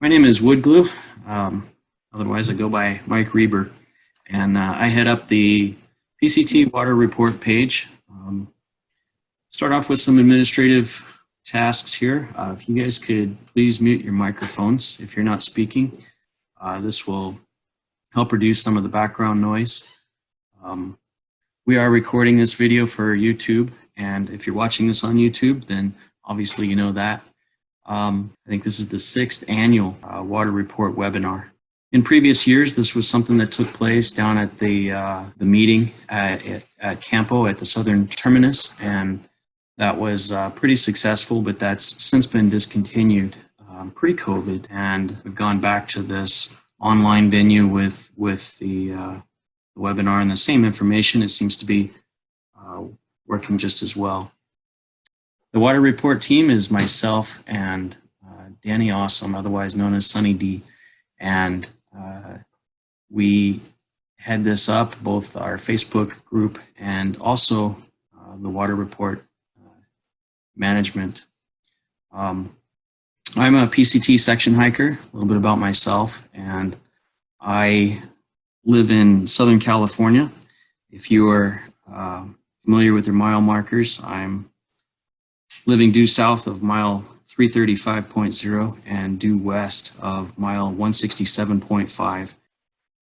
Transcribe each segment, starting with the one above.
My name is Woodglue. Otherwise, I go by Mike Reber, and I head up the PCT Water Report page. Start off with some administrative tasks here. If you guys could please mute your microphones if you're not speaking. This will help reduce some of the background noise. We are recording this video for YouTube, and if you're watching this on YouTube, then obviously you know that. I think this is the 6th annual Water Report webinar. In previous years, this was something that took place down at the meeting at Campo at the southern terminus, and that was pretty successful, but that's since been discontinued pre-COVID, and we've gone back to this online venue with the webinar and the same information. It seems to be working just as well. The Water Report team is myself and Danny Awesome, otherwise known as Sunny D, and we head this up, both our Facebook group and also the Water Report management. I'm a PCT section hiker, a little bit about myself, and I live in Southern California. If you are familiar with your mile markers, I'm living due south of mile 335.0 and due west of mile 167.5.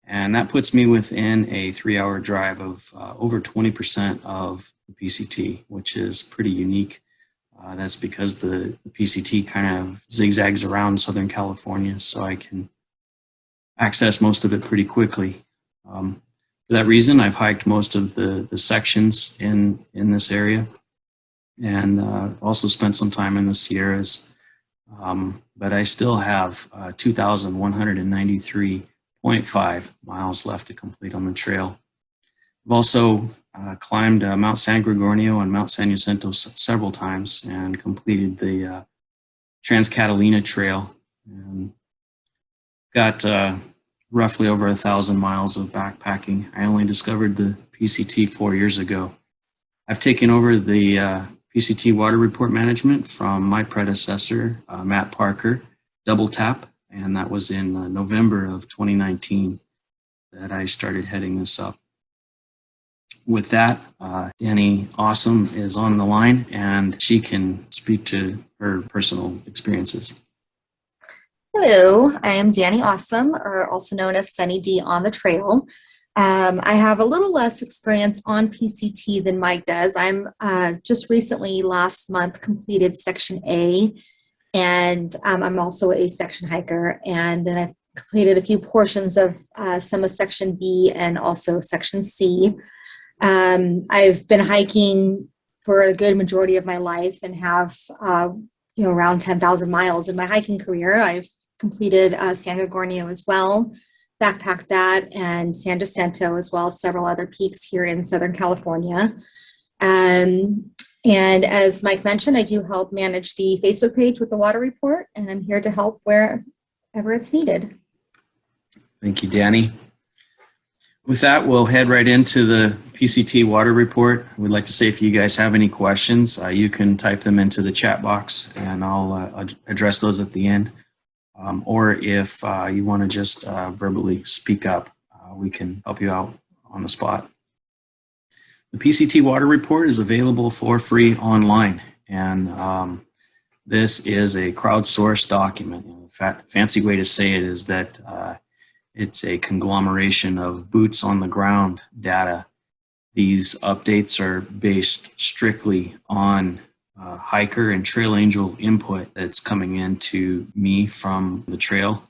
And that puts me within a 3-hour drive of over 20% of the PCT, which is pretty unique. That's because the PCT kind of zigzags around Southern California, so I can access most of it pretty quickly. For that reason, I've hiked most of the sections in this area, and also spent some time in the Sierras. But I still have 2,193.5 miles left to complete on the trail. I've also climbed Mount San Gregorio and Mount San Jacinto several times and completed the Trans-Catalina Trail, and got roughly over 1,000 miles of backpacking. I only discovered the PCT 4 years ago. I've taken over the PCT Water Report Management from my predecessor, Matt Parker, Double Tap, and that was in November of 2019 that I started heading this up. With that, Danny Awesome is on the line, and she can speak to her personal experiences. Hello, I am Danny Awesome, or also known as Sunny D on the trail. I have a little less experience on PCT than Mike does. I'm just recently, last month, completed Section A, and I'm also a section hiker. And then I've completed a few portions of some of Section B and also Section C. I've been hiking for a good majority of my life and have around 10,000 miles in my hiking career. I've completed San Gregorio as well, backpacked that, and San Jacinto, as well as several other peaks here in Southern California. And as Mike mentioned, I do help manage the Facebook page with the Water Report, and I'm here to help wherever it's needed. Thank you, Danny. With that, we'll head right into the PCT Water Report. We'd like to say if you guys have any questions, you can type them into the chat box, and I'll address those at the end. Or if you want to just verbally speak up, we can help you out on the spot. The PCT Water Report is available for free online, and this is a crowdsourced document. Fancy way to say it is that it's a conglomeration of boots on the ground data. These updates are based strictly on hiker and trail angel input that's coming into me from the trail.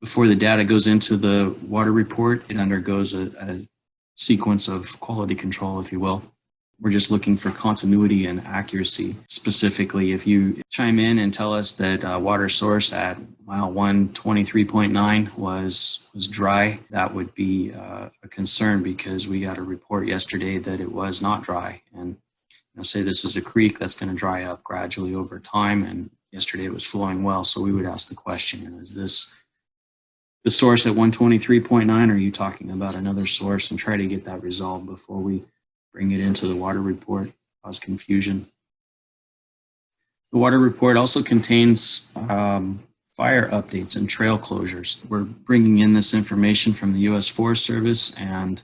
Before the data goes into the water report, it undergoes a sequence of quality control, if you will. We're just looking for continuity and accuracy. Specifically, if you chime in and tell us that water source at mile 123.9 was dry, that would be a concern, because we got a report yesterday that it was not dry. And say this is a creek that's going to dry up gradually over time, and yesterday it was flowing well. So we would ask the question, is this the source at 123.9, or are you talking about another source, and try to get that resolved before we bring it into the water report, cause confusion. The water report also contains fire updates and trail closures. We're bringing in this information from the U.S. Forest Service and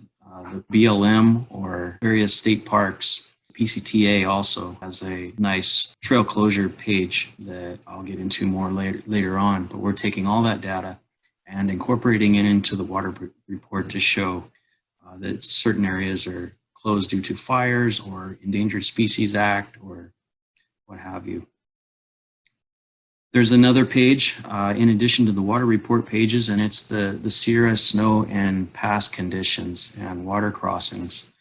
the BLM or various state parks. PCTA also has a nice trail closure page that I'll get into more later on, but we're taking all that data and incorporating it into the water report to show that certain areas are closed due to fires or Endangered Species Act or what have you. There's another page in addition to the water report pages, and it's the Sierra snow and pass conditions and water crossings.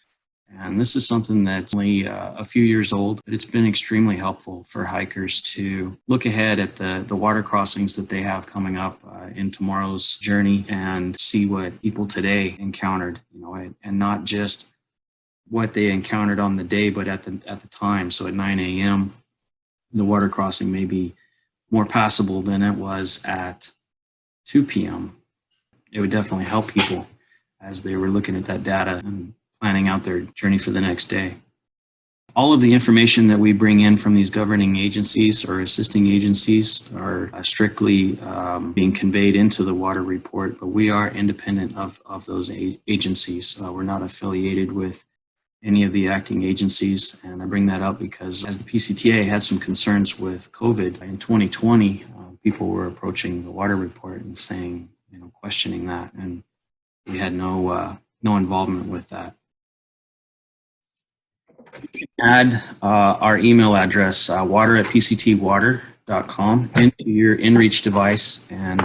And this is something that's only a few years old, but it's been extremely helpful for hikers to look ahead at the water crossings that they have coming up in tomorrow's journey and see what people today encountered, and not just what they encountered on the day, but at the time. So at 9 a.m., the water crossing may be more passable than it was at 2 p.m. It would definitely help people as they were looking at that data and planning out their journey for the next day. All of the information that we bring in from these governing agencies or assisting agencies are strictly being conveyed into the water report, but we are independent of those agencies. We're not affiliated with any of the acting agencies, and I bring that up because as the PCTA had some concerns with COVID in 2020, people were approaching the water report and saying, questioning that, and we had no involvement with that. You can add our email address, water@pctwater.com, into your InReach device, and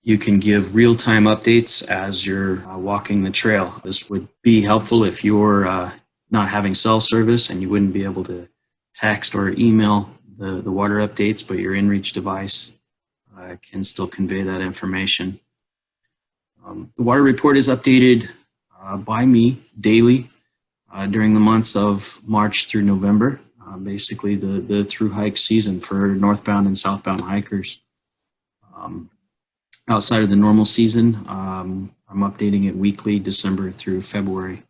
you can give real-time updates as you're walking the trail. This would be helpful if you're not having cell service and you wouldn't be able to text or email the water updates, but your InReach device can still convey that information. The water report is updated by me daily during the months of March through November, basically the through hike season for northbound and southbound hikers. Outside of the normal season, I'm updating it weekly, December through February.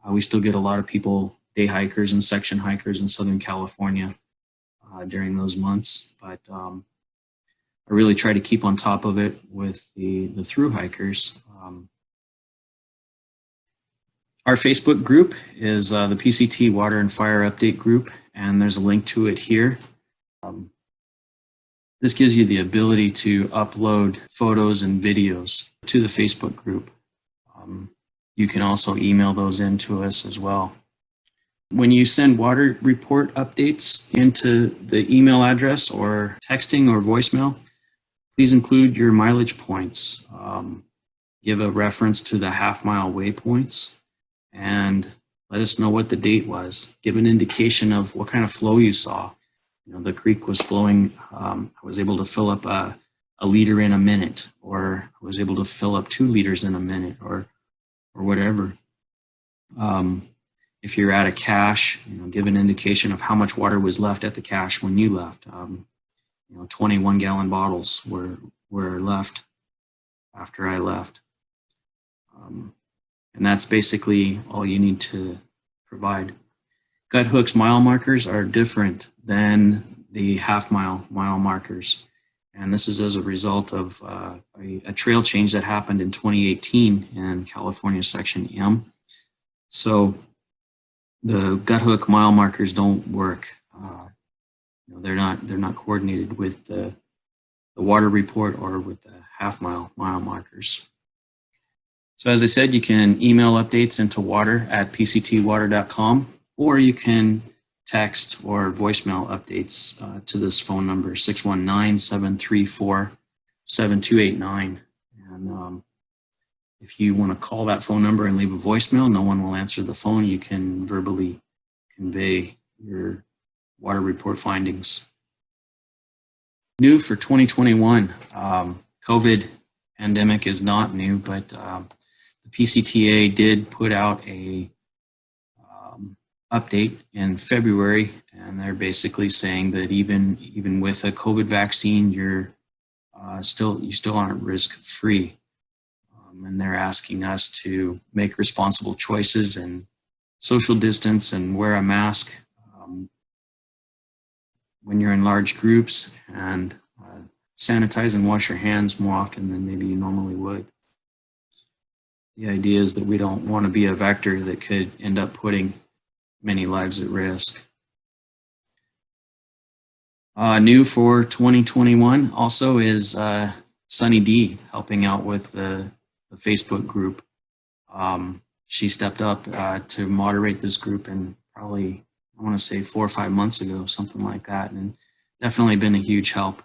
We still get a lot of people, day hikers and section hikers in Southern California during those months, but I really try to keep on top of it with the through hikers. Our Facebook group is the PCT Water and Fire Update Group, and there's a link to it here. This gives you the ability to upload photos and videos to the Facebook group. You can also email those in to us as well. When you send water report updates into the email address or texting or voicemail, please include your mileage points. Give a reference to the half-mile waypoints and let us know what the date was. Give an indication of what kind of flow you saw. The creek was flowing. I was able to fill up a liter in a minute, or I was able to fill up 2 liters in a minute, or whatever. If you're at a cache, give an indication of how much water was left at the cache when you left. 21-gallon bottles were left after I left. And that's basically all you need to provide. Gut hooks mile markers are different than the half-mile markers. And this is as a result of a trail change that happened in 2018 in California Section M. So the gut hook mile markers don't work. They're not coordinated with the water report or with the half-mile markers. So as I said, you can email updates into water@pctwater.com, or you can text or voicemail updates to this phone number, 619-734-7289. And if you want to call that phone number and leave a voicemail, no one will answer the phone. You can verbally convey your water report findings. New for 2021, COVID pandemic is not new, but the PCTA did put out a update in February, and they're basically saying that even with a COVID vaccine, you still aren't risk-free, and they're asking us to make responsible choices and social distance and wear a mask. when you're in large groups, and sanitize and wash your hands more often than maybe you normally would. The idea is that we don't want to be a vector that could end up putting many lives at risk. New for 2021 also is Sunny D helping out with the Facebook group. She stepped up to moderate this group, and probably, I want to say 4 or 5 months ago, something like that, and definitely been a huge help.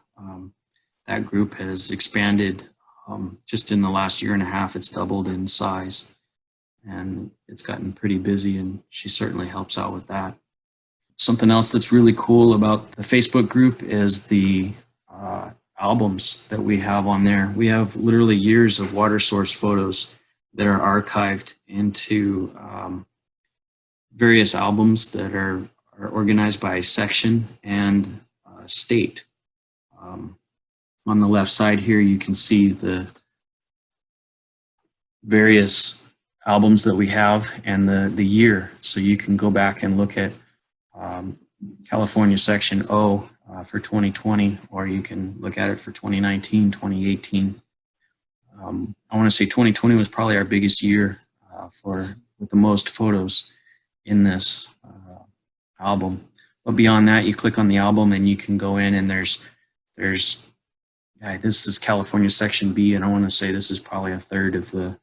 That group has expanded just in the last year and a half. It's doubled in size, and it's gotten pretty busy, and she certainly helps out with that. Something else that's really cool about the Facebook group is the albums that we have on there. We have literally years of water source photos that are archived into various albums that are organized by section and state. On the left side here, you can see the various albums that we have and the year. So you can go back and look at California Section O for 2020, or you can look at it for 2019, 2018. I want to say 2020 was probably our biggest year with the most photos in this album. But beyond that, you click on the album and you can go in, and there's this is California Section B, and I want to say this is probably a third of the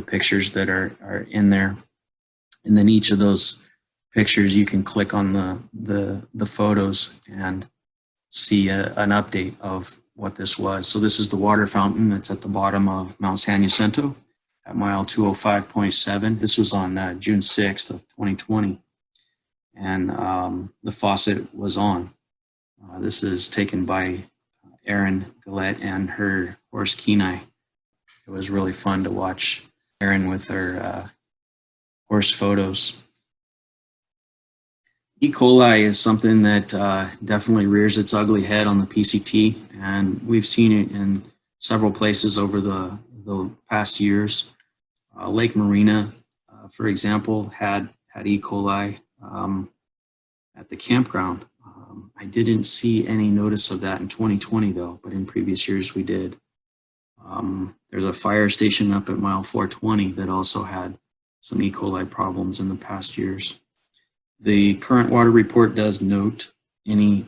pictures that are in there. And then each of those pictures, you can click on the photos and see an update of what this was. So this is the water fountain that's at the bottom of Mount San Jacinto at mile 205.7. This was on June 6th of 2020. And the faucet was on. This is taken by Erin Gillette and her horse Kenai. It was really fun to watch Erin with her horse photos. E. coli is something that definitely rears its ugly head on the PCT, and we've seen it in several places over the past years. Lake Marina, for example, had E. coli at the campground. I didn't see any notice of that in 2020 though, but in previous years we did. There's a fire station up at mile 420 that also had some E. coli problems in the past years. The current water report does note any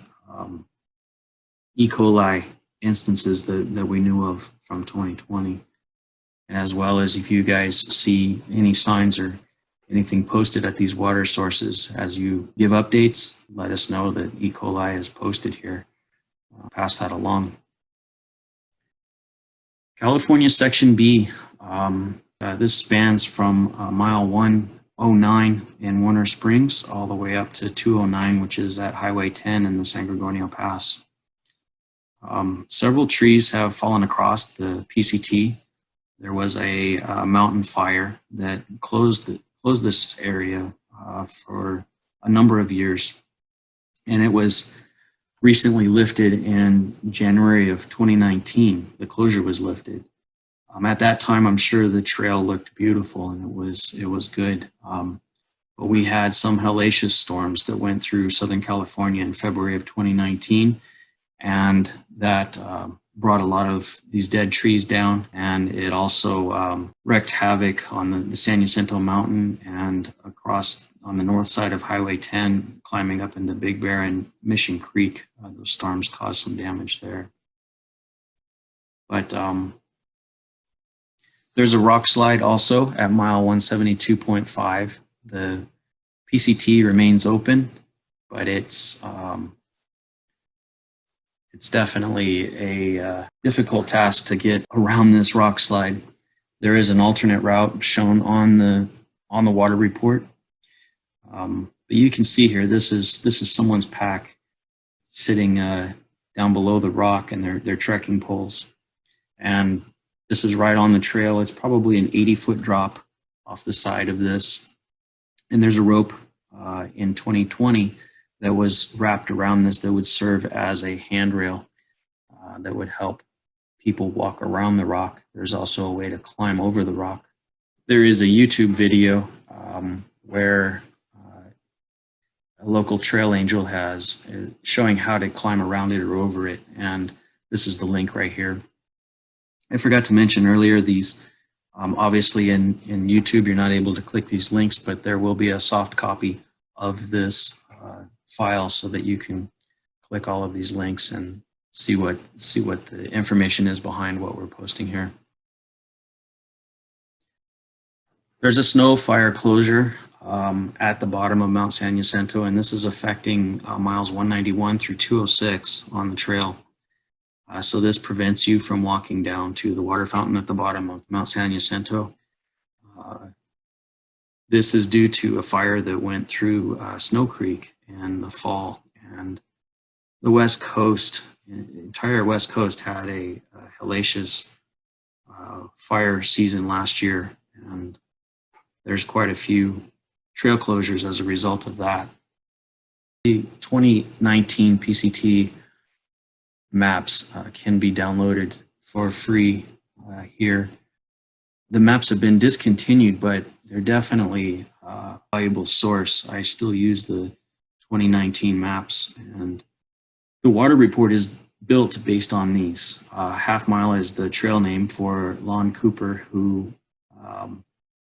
E. coli instances that we knew of from 2020, as well as if you guys see any signs or anything posted at these water sources as you give updates, let us know that E. coli is posted here. Pass that along. California Section B, this spans from mile 109 in Warner Springs all the way up to 209, which is at Highway 10 in the San Gorgonio Pass. Several trees have fallen across the PCT. There was a mountain fire that closed this area for a number of years, and it was recently lifted in January of 2019. The closure was lifted. At that time, I'm sure the trail looked beautiful and it was good. But we had some hellacious storms that went through Southern California in February of 2019, and that brought a lot of these dead trees down, and it also wreaked havoc on the San Jacinto Mountain and across on the north side of Highway 10, climbing up into Big Bear and Mission Creek. Those storms caused some damage there. But there's a rock slide also at mile 172.5. The PCT remains open, but it's definitely a difficult task to get around this rock slide. There is an alternate route shown on the water report, but you can see here this is someone's pack sitting down below the rock, and their trekking poles, and this is right on the trail. It's probably an 80-foot drop off the side of this, and there's a rope in 2020 that was wrapped around this that would serve as a handrail that would help people walk around the rock. There's also a way to climb over the rock. There is a YouTube video where a local trail angel has, showing how to climb around it or over it. And this is the link right here. I forgot to mention earlier, these obviously in YouTube, you're not able to click these links, but there will be a soft copy of this file so that you can click all of these links and see what the information is behind what we're posting here. There's a snow fire closure at the bottom of Mount San Jacinto, and this is affecting miles 191 through 206 on the trail. So this prevents you from walking down to the water fountain at the bottom of Mount San Jacinto. This is due to a fire that went through Snow Creek in the fall, and the West Coast, the entire West Coast had a hellacious fire season last year, and there's quite a few trail closures as a result of that. The 2019 PCT maps can be downloaded for free here. The maps have been discontinued, but they're definitely a valuable source. I still use the 2019 maps, and the water report is built based on these. Half Mile is the trail name for Lon Cooper, who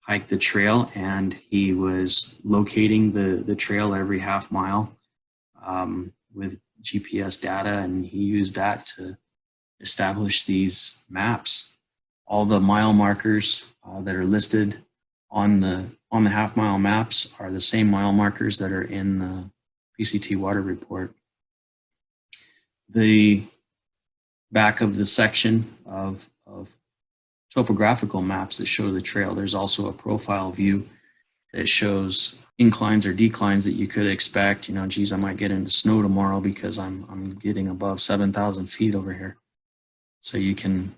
hiked the trail, and he was locating the trail every half mile with GPS data, and he used that to establish these maps. All the mile markers that are listed on the half mile maps are the same mile markers that are in the PCT water report. The back of the section of topographical maps that show the trail, there's also a profile view that shows inclines or declines that you could expect. You know, geez, I might get into snow tomorrow because I'm getting above 7,000 feet over here. So you can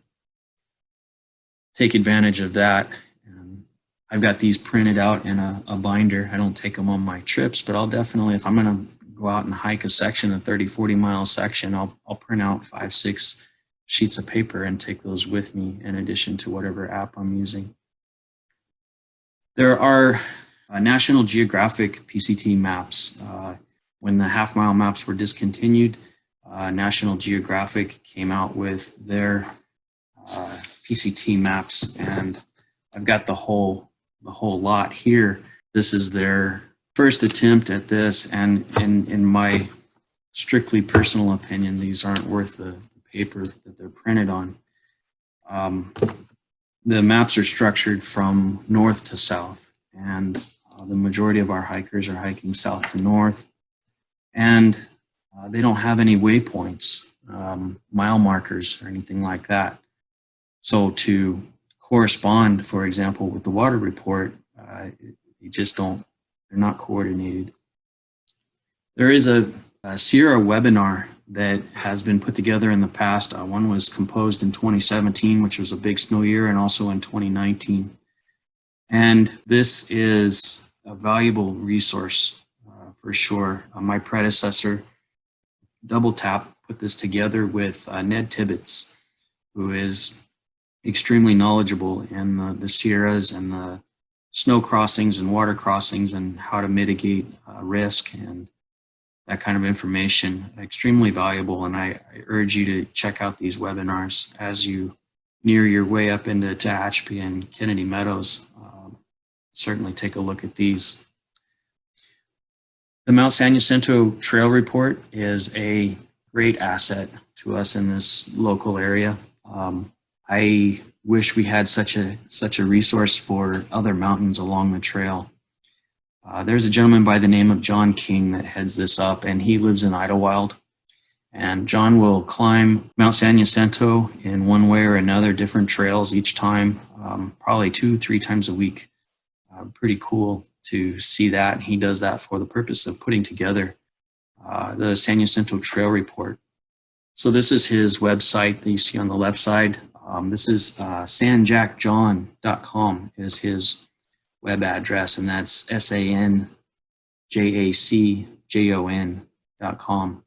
take advantage of that. And I've got these printed out in a binder. I don't take them on my trips, but I'll definitely, if I'm going to go out and hike a section, a 30, 40 mile section, I'll print out 5, 6 sheets of paper and take those with me in addition to whatever app I'm using. There are National Geographic PCT maps. When the half mile maps were discontinued, National Geographic came out with their PCT maps, and I've got the whole lot here. This is their first attempt at this, and in my strictly personal opinion, these aren't worth the paper that they're printed on. The maps are structured from north to south, and the majority of our hikers are hiking south to north, and they don't have any waypoints, mile markers, or anything like that. So to correspond, for example, with the water report, they just don't, they're not coordinated. There is a Sierra webinar that has been put together in the past. One was composed in 2017, which was a big snow year, and also in 2019. And this is a valuable resource for sure. My predecessor, Double Tap, put this together with Ned Tibbetts, who is extremely knowledgeable in the Sierras and the snow crossings and water crossings and how to mitigate risk and that kind of information. Extremely valuable, and I urge you to check out these webinars as you near your way up into Tehachapi and Kennedy Meadows. Certainly take a look at these. The Mount San Jacinto Trail Report is a great asset to us in this local area. I wish we had such a resource for other mountains along the trail. There's a gentleman by the name of John King that heads this up, and he lives in Idlewild. And John will climb Mount San Jacinto in one way or another, different trails each time, probably 2-3 times a week. Pretty cool to see that. He does that for the purpose of putting together the San Jacinto Trail Report. So this is his website that you see on the left side. This is sanjacjon.com is his web address, and that's sanjacjon.com.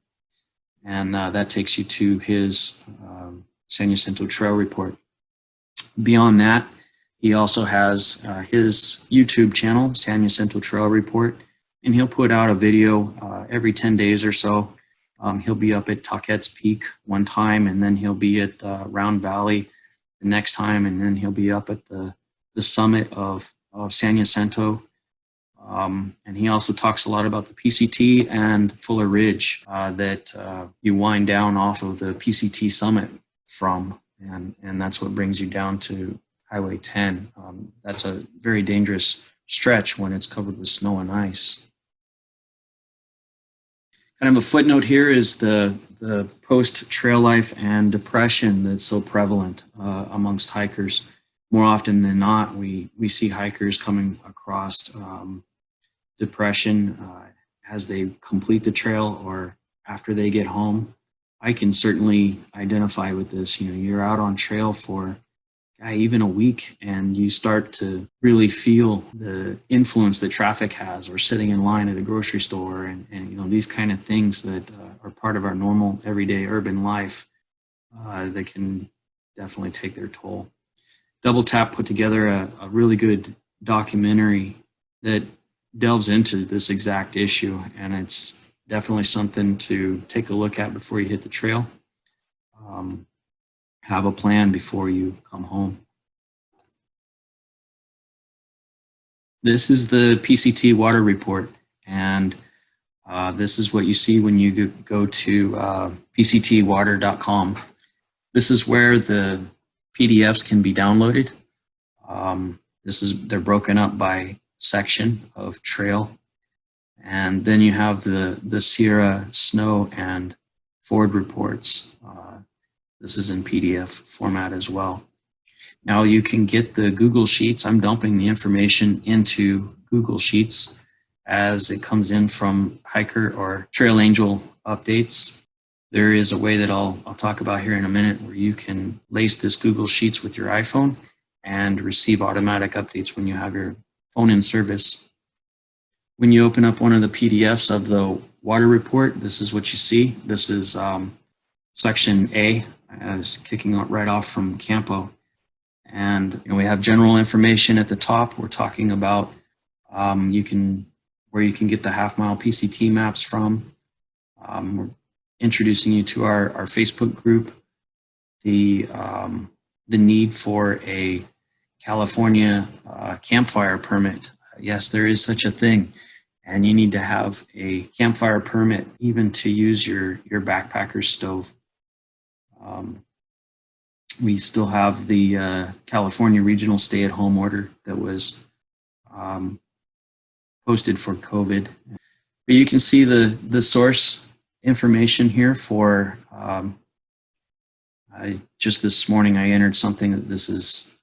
And that takes you to his San Jacinto Trail Report. Beyond that, he also has his YouTube channel, San Jacinto Trail Report. and he'll put out a video every 10 days or so. He'll be up at Tuckette's Peak one time, and then he'll be at Round Valley the next time, and then he'll be up at the summit of San Jacinto. And he also talks a lot about the PCT and Fuller Ridge that you wind down off of the PCT summit from, and that's what brings you down to Highway 10. That's a very dangerous stretch when it's covered with snow and ice. Kind of a footnote here is the post-trail life and depression that's so prevalent amongst hikers. More often than not, we see hikers coming across depression as they complete the trail or after they get home. I can certainly identify with this. You know, you're out on trail for even a week, and you start to really feel the influence that traffic has, or sitting in line at a grocery store, and you know, these kind of things that are part of our normal everyday urban life that can definitely take their toll. Double Tap put together a really good documentary that delves into this exact issue, and it's definitely something to take a look at before you hit the trail. Have a plan before you come home. This is the PCT water report, and this is what you see when you go to pctwater.com. This is where the PDFs can be downloaded. They're broken up by section of trail, and then you have the Sierra snow and Ford reports. This is in PDF format as well. Now you can get the Google Sheets. I'm dumping the information into Google Sheets as it comes in from Hiker or Trail Angel updates. There is a way that I'll talk about here in a minute where you can lace this Google Sheets with your iPhone and receive automatic updates when you have your phone in service. When you open up one of the PDFs of the water report, this is what you see. This is Section A. I was kicking right off from Campo. And you know, we have general information at the top. We're talking about where you can get the half-mile PCT maps from. We're introducing you to our Facebook group, the need for a California campfire permit. Yes, there is such a thing, and you need to have a campfire permit even to use your backpacker's stove. We still have the California regional stay-at-home order that was posted for COVID. But you can see the source information here for, just this morning I entered something that this is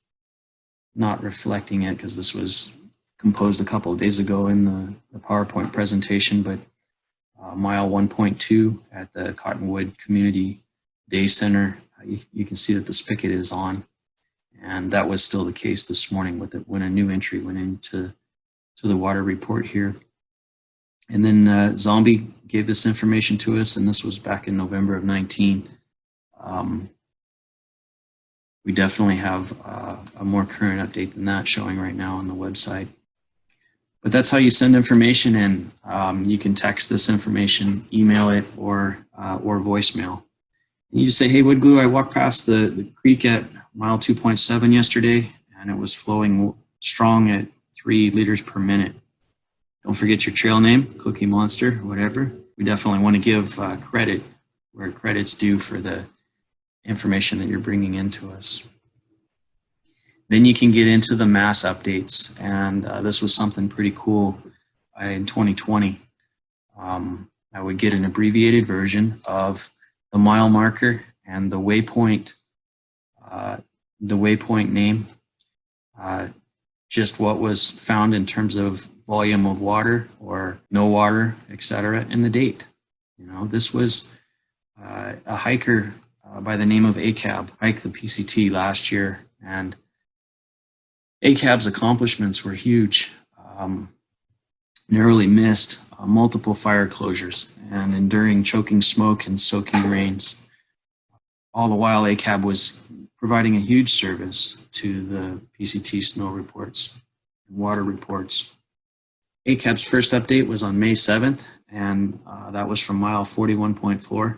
not reflecting it because this was composed a couple of days ago in the PowerPoint presentation, but mile 1.2 at the Cottonwood Community Day Center, you can see that the spigot is on, and that was still the case this morning with it when a new entry went into the water report here. And then Zombie gave this information to us, and this was back in November of 19. We definitely have a more current update than that showing right now on the website. But that's how you send information in. You can text this information, email it, or voicemail. And you just say, hey, woodglue, I walked past the creek at mile 2.7 yesterday, and it was flowing strong at 3 liters per minute. Don't forget your trail name, Cookie Monster, whatever. We definitely want to give credit where credit's due for the information that you're bringing into us. Then you can get into the mass updates, and this was something pretty cool in 2020. I would get an abbreviated version of the mile marker and the waypoint name, just what was found in terms of volume of water or no water, etc., and the date. You know, this was a hiker by the name of ACAB hiked the PCT last year, and ACAB's accomplishments were huge. Narrowly missed multiple fire closures and enduring choking smoke and soaking rains. All the while, ACAB was providing a huge service to the PCT snow reports and water reports. ACAB's first update was on May 7th, and that was from mile 41.4.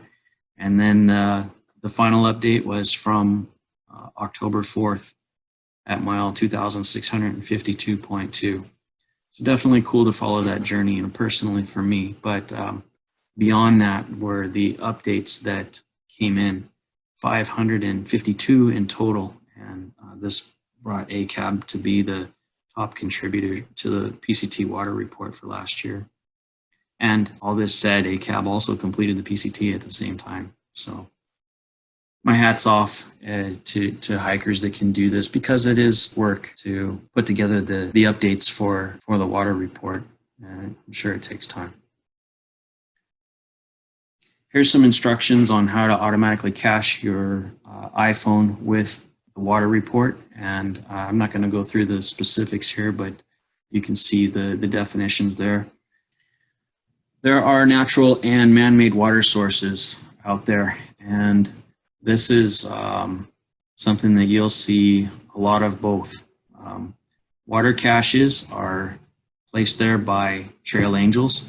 And then the final update was from October 4th at mile 2,652.2. So definitely cool to follow that journey, and personally for me. But beyond that were the updates that came in, 552 in total. And this brought ACAB to be the top contributor to the PCT water report for last year. And all this said, ACAB also completed the PCT at the same time. So my hat's off to hikers that can do this, because it is work to put together the updates for the water report. And I'm sure it takes time. Here's some instructions on how to automatically cache your iPhone with the water report. And I'm not going to go through the specifics here, but you can see the definitions there. There are natural and man-made water sources out there, and this is something that you'll see a lot of both. Water caches are placed there by trail angels.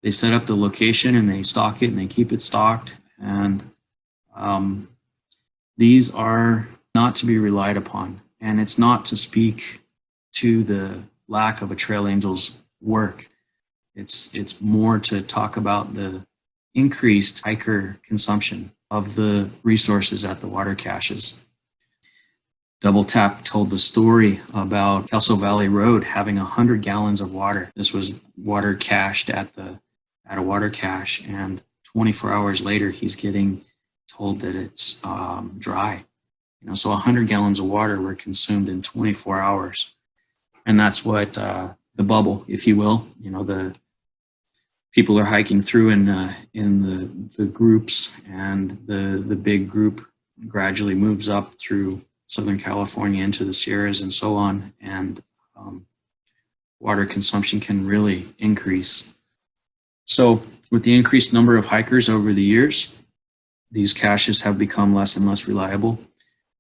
They set up the location and they stock it and they keep it stocked. And these are not to be relied upon. And it's not to speak to the lack of a trail angel's work. It's more to talk about the increased hiker consumption of the resources at the water caches. Double Tap told the story about Kelso Valley Road having 100 gallons of water. This was water cached at a water cache, and 24 hours later, he's getting told that it's dry. So 100 gallons of water were consumed in 24 hours, and that's what the bubble, if you will. The people are hiking through in the groups, and the big group gradually moves up through Southern California into the Sierras and so on, and water consumption can really increase. So with the increased number of hikers over the years, these caches have become less and less reliable.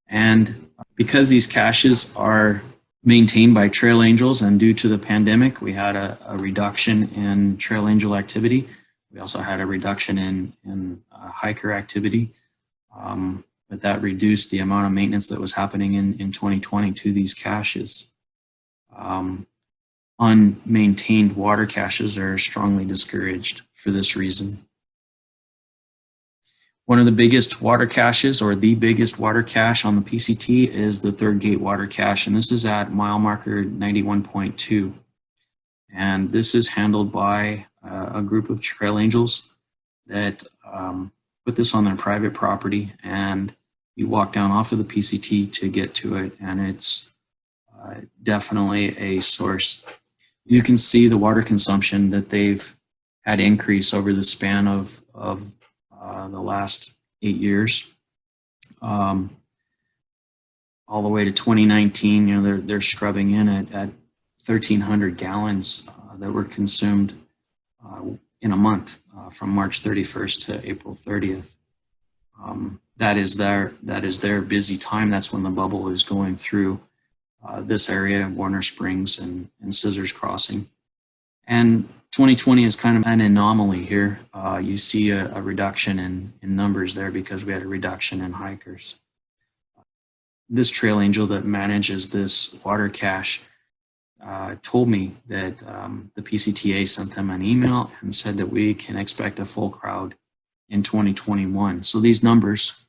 And because these caches are maintained by trail angels, and due to the pandemic, we had a reduction in trail angel activity. We also had a reduction in hiker activity, but that reduced the amount of maintenance that was happening in 2020 to these caches. Unmaintained water caches are strongly discouraged for this reason. One of the biggest water caches, or the biggest water cache on the PCT, is the Third Gate water cache, and this is at mile marker 91.2. And this is handled by a group of trail angels that put this on their private property, and you walk down off of the PCT to get to it, and it's definitely a source. You can see the water consumption that they've had increase over the span of the last 8 years, all the way to 2019. They're scrubbing in at 1,300 gallons that were consumed in a month from March 31st to April 30th. That is their busy time. That's when the bubble is going through this area, Warner Springs and Scissors Crossing. And 2020 is kind of an anomaly here. You see a reduction in numbers there because we had a reduction in hikers. This trail angel that manages this water cache told me that the PCTA sent them an email and said that we can expect a full crowd in 2021. So these numbers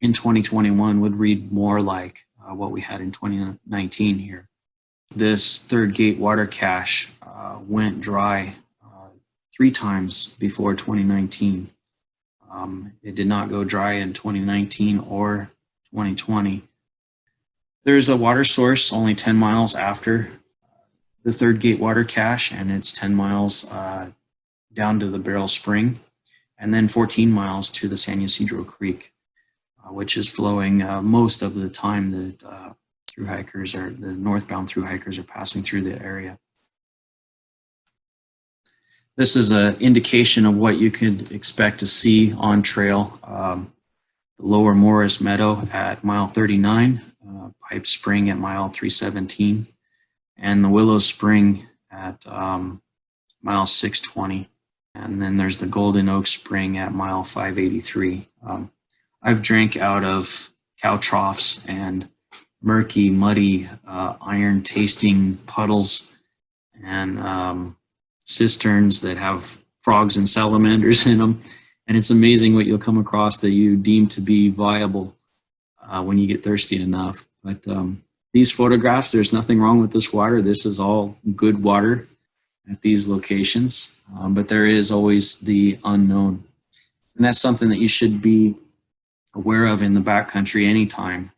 in 2021 would read more like what we had in 2019 here. This Third Gate water cache went dry 3 times before 2019. It did not go dry in 2019 or 2020. There's a water source only 10 miles after the Third Gate water cache, and it's 10 miles down to the Barrel Spring, and then 14 miles to the San Ysidro Creek, which is flowing most of the time that through hikers, or the northbound through hikers, are passing through the area. This is an indication of what you could expect to see on trail. The Lower Morris Meadow at mile 39, Pipe Spring at mile 317, and the Willow Spring at mile 620. And then there's the Golden Oak Spring at mile 583. I've drank out of cow troughs and murky, muddy, iron-tasting puddles and cisterns that have frogs and salamanders in them. And it's amazing what you'll come across that you deem to be viable when you get thirsty enough. But these photographs, there's nothing wrong with this water. This is all good water at these locations. But there is always the unknown. And that's something that you should be aware of in the backcountry anytime.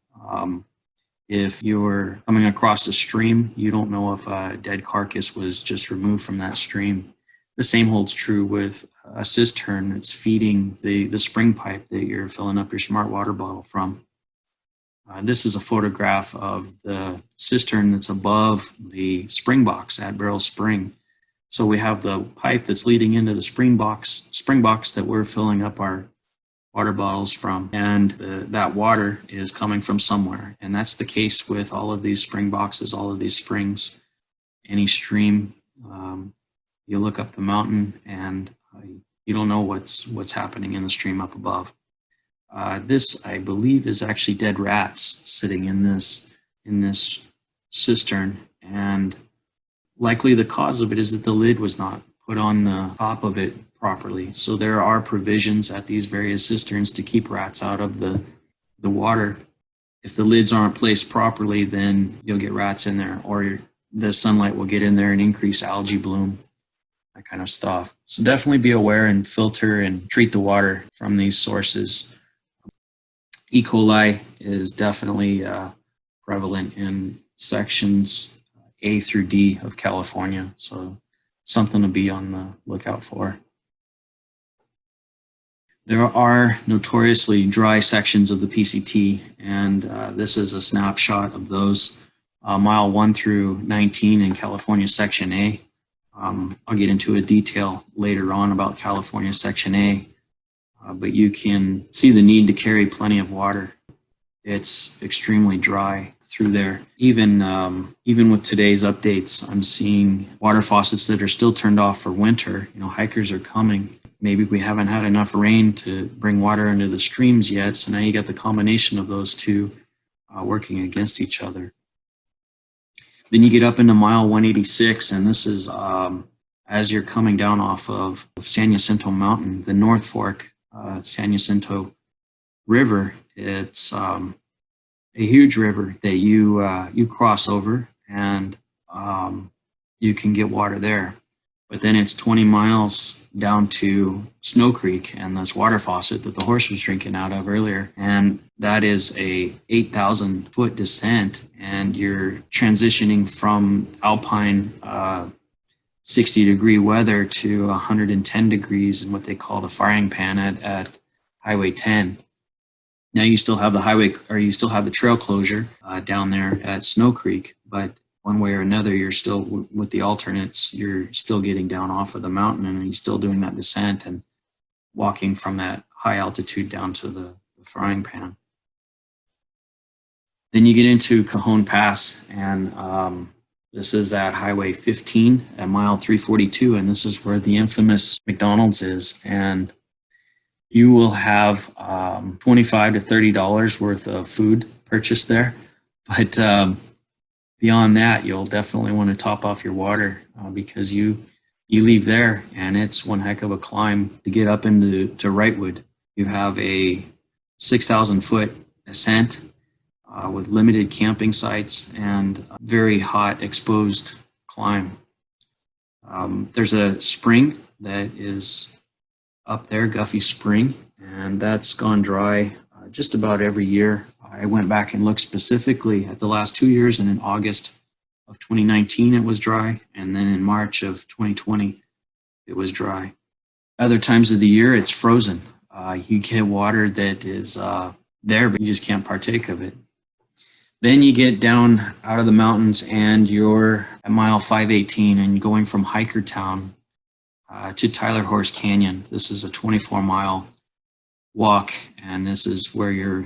If you're coming across a stream, you don't know if a dead carcass was just removed from that stream. The same holds true with a cistern that's feeding the spring pipe that you're filling up your smart water bottle from. This is a photograph of the cistern that's above the spring box at Barrel Spring. So we have the pipe that's leading into the spring box that we're filling up our water bottles from, and that water is coming from somewhere. And that's the case with all of these spring boxes, all of these springs, any stream. You look up the mountain and you don't know what's happening in the stream up above. This, I believe, is actually dead rats sitting in this cistern, and likely the cause of it is that the lid was not put on the top of it properly. So there are provisions at these various cisterns to keep rats out of the water. If the lids aren't placed properly, then you'll get rats in there, or the sunlight will get in there and increase algae bloom, that kind of stuff. So definitely be aware and filter and treat the water from these sources. E. coli is definitely prevalent in sections A through D of California, so something to be on the lookout for. There are notoriously dry sections of the PCT, and this is a snapshot of those. Mile 1 through 19 in California Section A. I'll get into a detail later on about California Section A, but you can see the need to carry plenty of water. It's extremely dry through there. Even with today's updates, I'm seeing water faucets that are still turned off for winter. You know, hikers are coming. Maybe we haven't had enough rain to bring water into the streams yet, so now you got the combination of those two working against each other. Then you get up into mile 186, and this is as you're coming down off of San Jacinto Mountain, the North Fork San Jacinto River. It's a huge river that you cross over, and you can get water there. But then it's 20 miles down to Snow Creek and this water faucet that the horse was drinking out of earlier. And that is a 8,000 foot descent. And you're transitioning from alpine 60-degree weather to 110 degrees in what they call the frying pan at Highway 10. Now you still have the trail closure down there at Snow Creek, but one way or another, you're still, with the alternates, you're still getting down off of the mountain, and you're still doing that descent and walking from that high altitude down to the frying pan. Then you get into Cajon Pass, and this is at Highway 15 at mile 342, and this is where the infamous McDonald's is. And you will have $25 to $30 worth of food purchased there, but beyond that, you'll definitely want to top off your water because you leave there and it's one heck of a climb to get up into Wrightwood. You have a 6,000 foot ascent with limited camping sites and a very hot exposed climb. There's a spring that is up there, Guffey Spring, and that's gone dry just about every year. I went back and looked specifically at the last 2 years, and in August of 2019 it was dry, and then in March of 2020 it was dry. Other times of the year it's frozen. You get water that is there, but you just can't partake of it. Then you get down out of the mountains and you're at mile 518 and going from Hikertown to Tyler Horse Canyon. This is a 24-mile walk, and this is where you're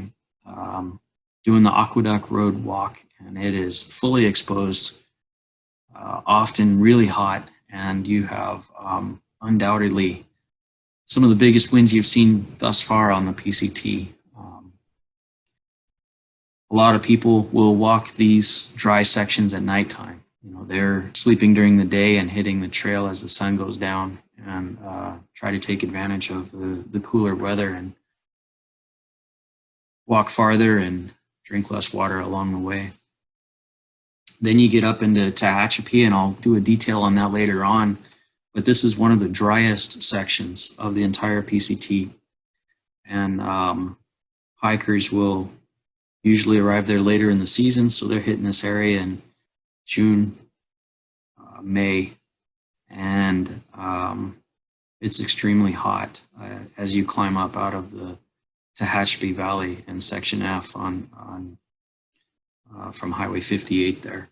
doing the Aqueduct Road walk, and it is fully exposed often really hot, and you have undoubtedly some of the biggest winds you've seen thus far on the PCT. A lot of people will walk these dry sections at nighttime. They're sleeping during the day and hitting the trail as the sun goes down, and try to take advantage of the cooler weather and walk farther and drink less water along the way. Then you get up into Tehachapi, and I'll do a detail on that later on, but this is one of the driest sections of the entire PCT. And hikers will usually arrive there later in the season, so they're hitting this area in June, May, and it's extremely hot as you climb up out of the Tehachapi Valley and Section F on from Highway 58 there.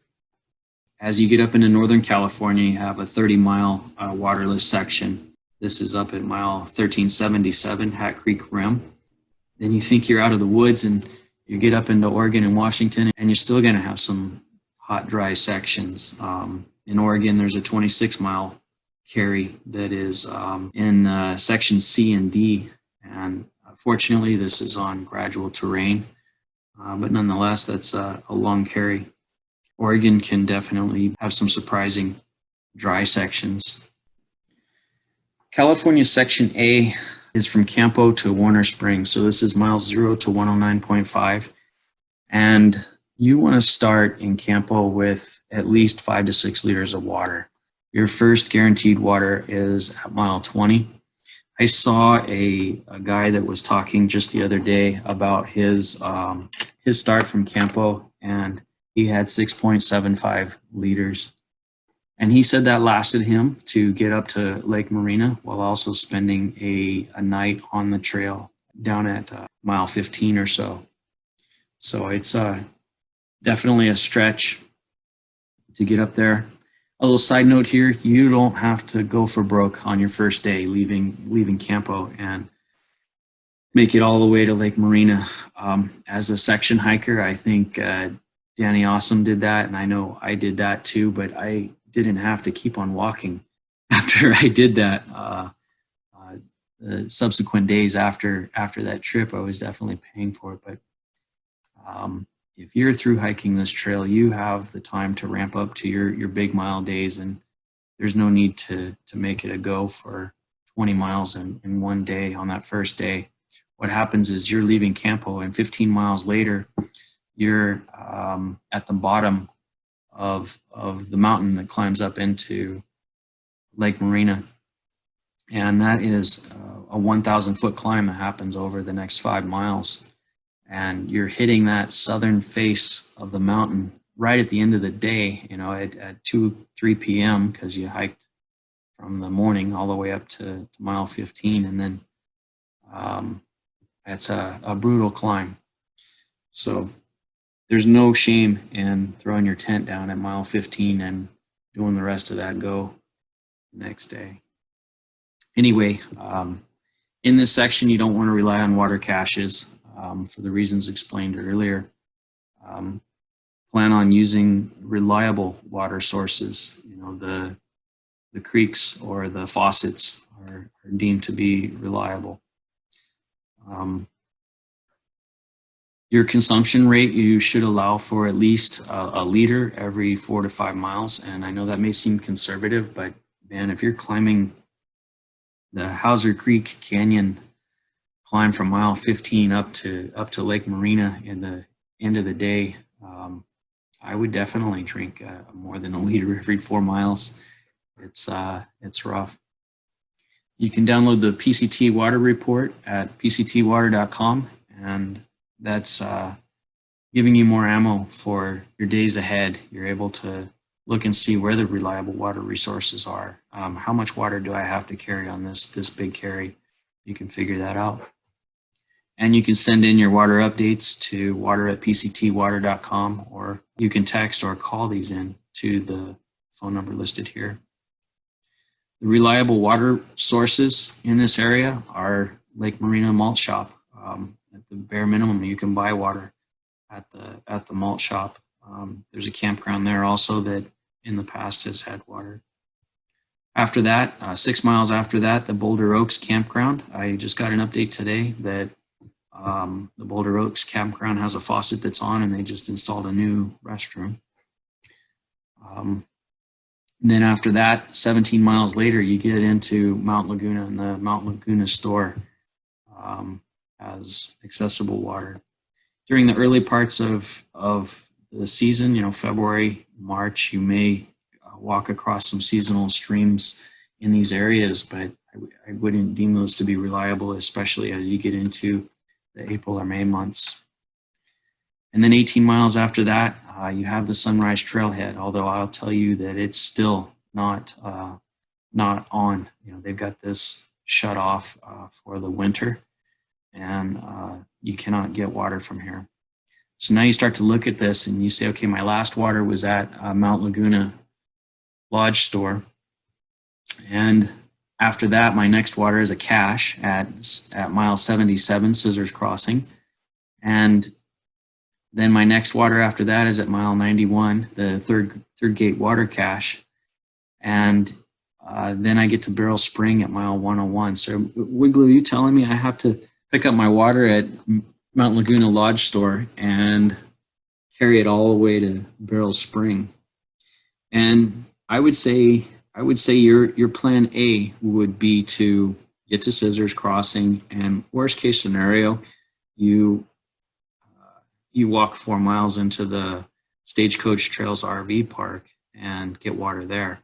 As you get up into Northern California, you have a 30-mile waterless section. This is up at mile 1377, Hat Creek Rim. Then you think you're out of the woods, and you get up into Oregon and Washington, and you're still going to have some hot, dry sections. In Oregon, there's a 26-mile carry that is in sections C and D, and fortunately, this is on gradual terrain, but nonetheless, that's a long carry. Oregon can definitely have some surprising dry sections. California Section A is from Campo to Warner Springs. So this is miles 0 to 109.5. And you want to start in Campo with at least 5 to 6 liters of water. Your first guaranteed water is at mile 20. I saw a guy that was talking just the other day about his start from Campo, and he had 6.75 liters. And he said that lasted him to get up to Lake Marina while also spending a night on the trail down at mile 15 or so. So it's definitely a stretch to get up there. A little side note here, you don't have to go for broke on your first day leaving Campo and make it all the way to Lake Marina. As a section hiker, I think Danny Awesome did that, and I know I did that too, but I didn't have to keep on walking after I did that. The subsequent days after that trip, I was definitely paying for it. But if you're through hiking this trail, you have the time to ramp up to your big mile days, and there's no need to make it a go for 20 miles in one day on that first day. What happens is you're leaving Campo, and 15 miles later, you're at the bottom of the mountain that climbs up into Lake Marina. And that is a 1,000-foot climb that happens over the next 5 miles. And you're hitting that southern face of the mountain right at the end of the day, at 2, 3 p.m., because you hiked from the morning all the way up to mile 15. And then it's a brutal climb. So there's no shame in throwing your tent down at mile 15 and doing the rest of that go the next day. Anyway, in this section, you don't want to rely on water caches for the reasons explained earlier. Plan on using reliable water sources. The creeks or the faucets are deemed to be reliable. Your consumption rate, you should allow for at least a liter every 4 to 5 miles. And I know that may seem conservative, but man, if you're climbing the Hauser Creek Canyon climb from mile 15 up to Lake Marina in the end of the day, I would definitely drink more than a liter every 4 miles. It's rough. You can download the PCT water report at pctwater.com, and that's giving you more ammo for your days ahead. You're able to look and see where the reliable water resources are. How much water do I have to carry on this big carry? You can figure that out. And you can send in your water updates to water@pctwater.com, or you can text or call these in to the phone number listed here. The reliable water sources in this area are Lake Marina Malt Shop. At the bare minimum, you can buy water at the malt shop. There's a campground there also that in the past has had water. After that, 6 miles after that, the Boulder Oaks campground. I just got an update today that the Boulder Oaks campground has a faucet that's on, and they just installed a new restroom. Then after that, 17 miles later, you get into Mount Laguna, and the Mount Laguna store has accessible water. During the early parts of the season, February, March, you may walk across some seasonal streams in these areas, but I wouldn't deem those to be reliable, especially as you get into the April or May months. And then 18 miles after that, you have the Sunrise Trailhead, although I'll tell you that it's still not on. They've got this shut off for the winter, and you cannot get water from here. So now you start to look at this and you say, okay, my last water was at Mount Laguna Lodge store. And after that, my next water is a cache at mile 77, Scissors Crossing. And then my next water after that is at mile 91, the third gate water cache. And then I get to Barrel Spring at mile 101. So woodglue, you telling me I have to pick up my water at Mount Laguna Lodge store and carry it all the way to Barrel Spring? And I would say your plan A would be to get to Scissors Crossing, and worst case scenario, you walk 4 miles into the Stagecoach Trails RV park and get water there.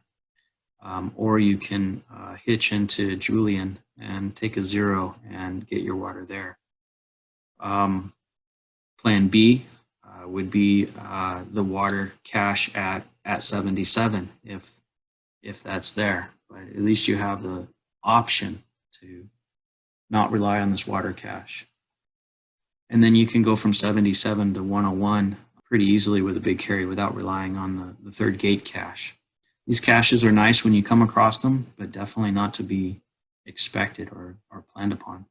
Or you can hitch into Julian and take a zero and get your water there. Plan B would be the water cache at 77 if that's there. But at least you have the option to not rely on this water cache. And then you can go from 77 to 101 pretty easily with a big carry without relying on the third gate cache. These caches are nice when you come across them, but definitely not to be expected or planned upon.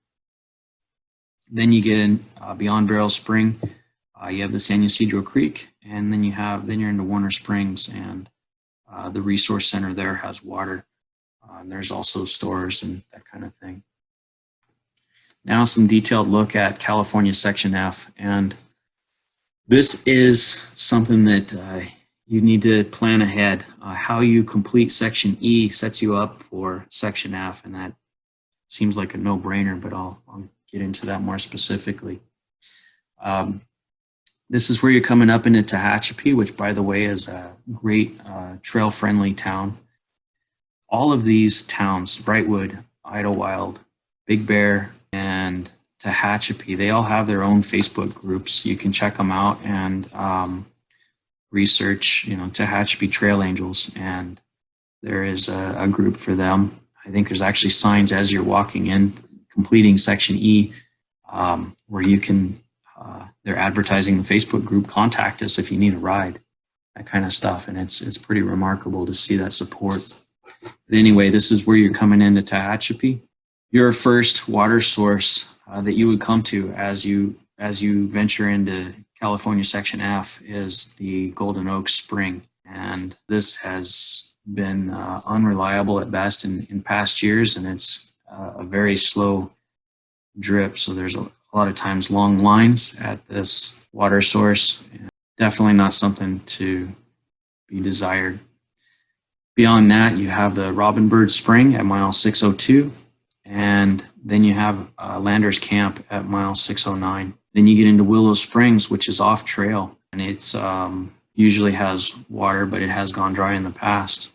Then you get in beyond Barrel Spring. You have the San Ysidro Creek, and then you're into Warner Springs, and the resource center there has water. There's also stores and that kind of thing. Now some detailed look at California Section F, and this is something that you need to plan ahead. How you complete Section E sets you up for Section F, and that seems like a no-brainer, but I'll get into that more specifically. This is where you're coming up into Tehachapi, which, by the way, is a great trail-friendly town. All of these towns, Brightwood, Idlewild, Big Bear, and Tehachapi, they all have their own Facebook groups. You can check them out and research, Tehachapi Trail Angels, and there is a group for them. I think there's actually signs as you're walking in, completing Section E, where you can, they're advertising the Facebook group, contact us if you need a ride, that kind of stuff. And it's pretty remarkable to see that support. But anyway, this is where you're coming into Tehachapi. Your first water source that you would come to as you venture into California Section F is the Golden Oaks Spring. And this has been unreliable at best in past years, and it's a very slow drip. So there's a lot of times long lines at this water source. Definitely not something to be desired. Beyond that, you have the Robin Bird Spring at mile 602, and then you have Landers Camp at mile 609. Then you get into Willow Springs, which is off trail, and it's usually has water, but it has gone dry in the past.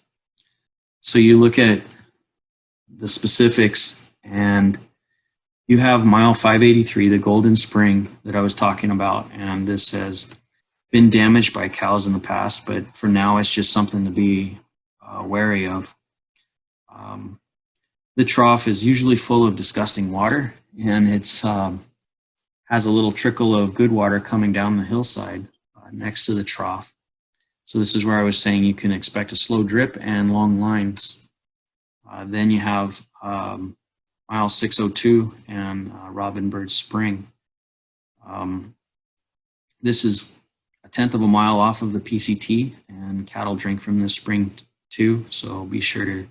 So you look at the specifics, and you have mile 583, the Golden Spring that I was talking about, and this has been damaged by cows in the past, but for now it's just something to be wary of. The trough is usually full of disgusting water, and it's has a little trickle of good water coming down the hillside next to the trough. So this is where I was saying you can expect a slow drip and long lines. Then you have mile 602 and Robin Bird Spring. This is a 1/10 of a mile off of the PCT, and cattle drink from this spring too, so be sure to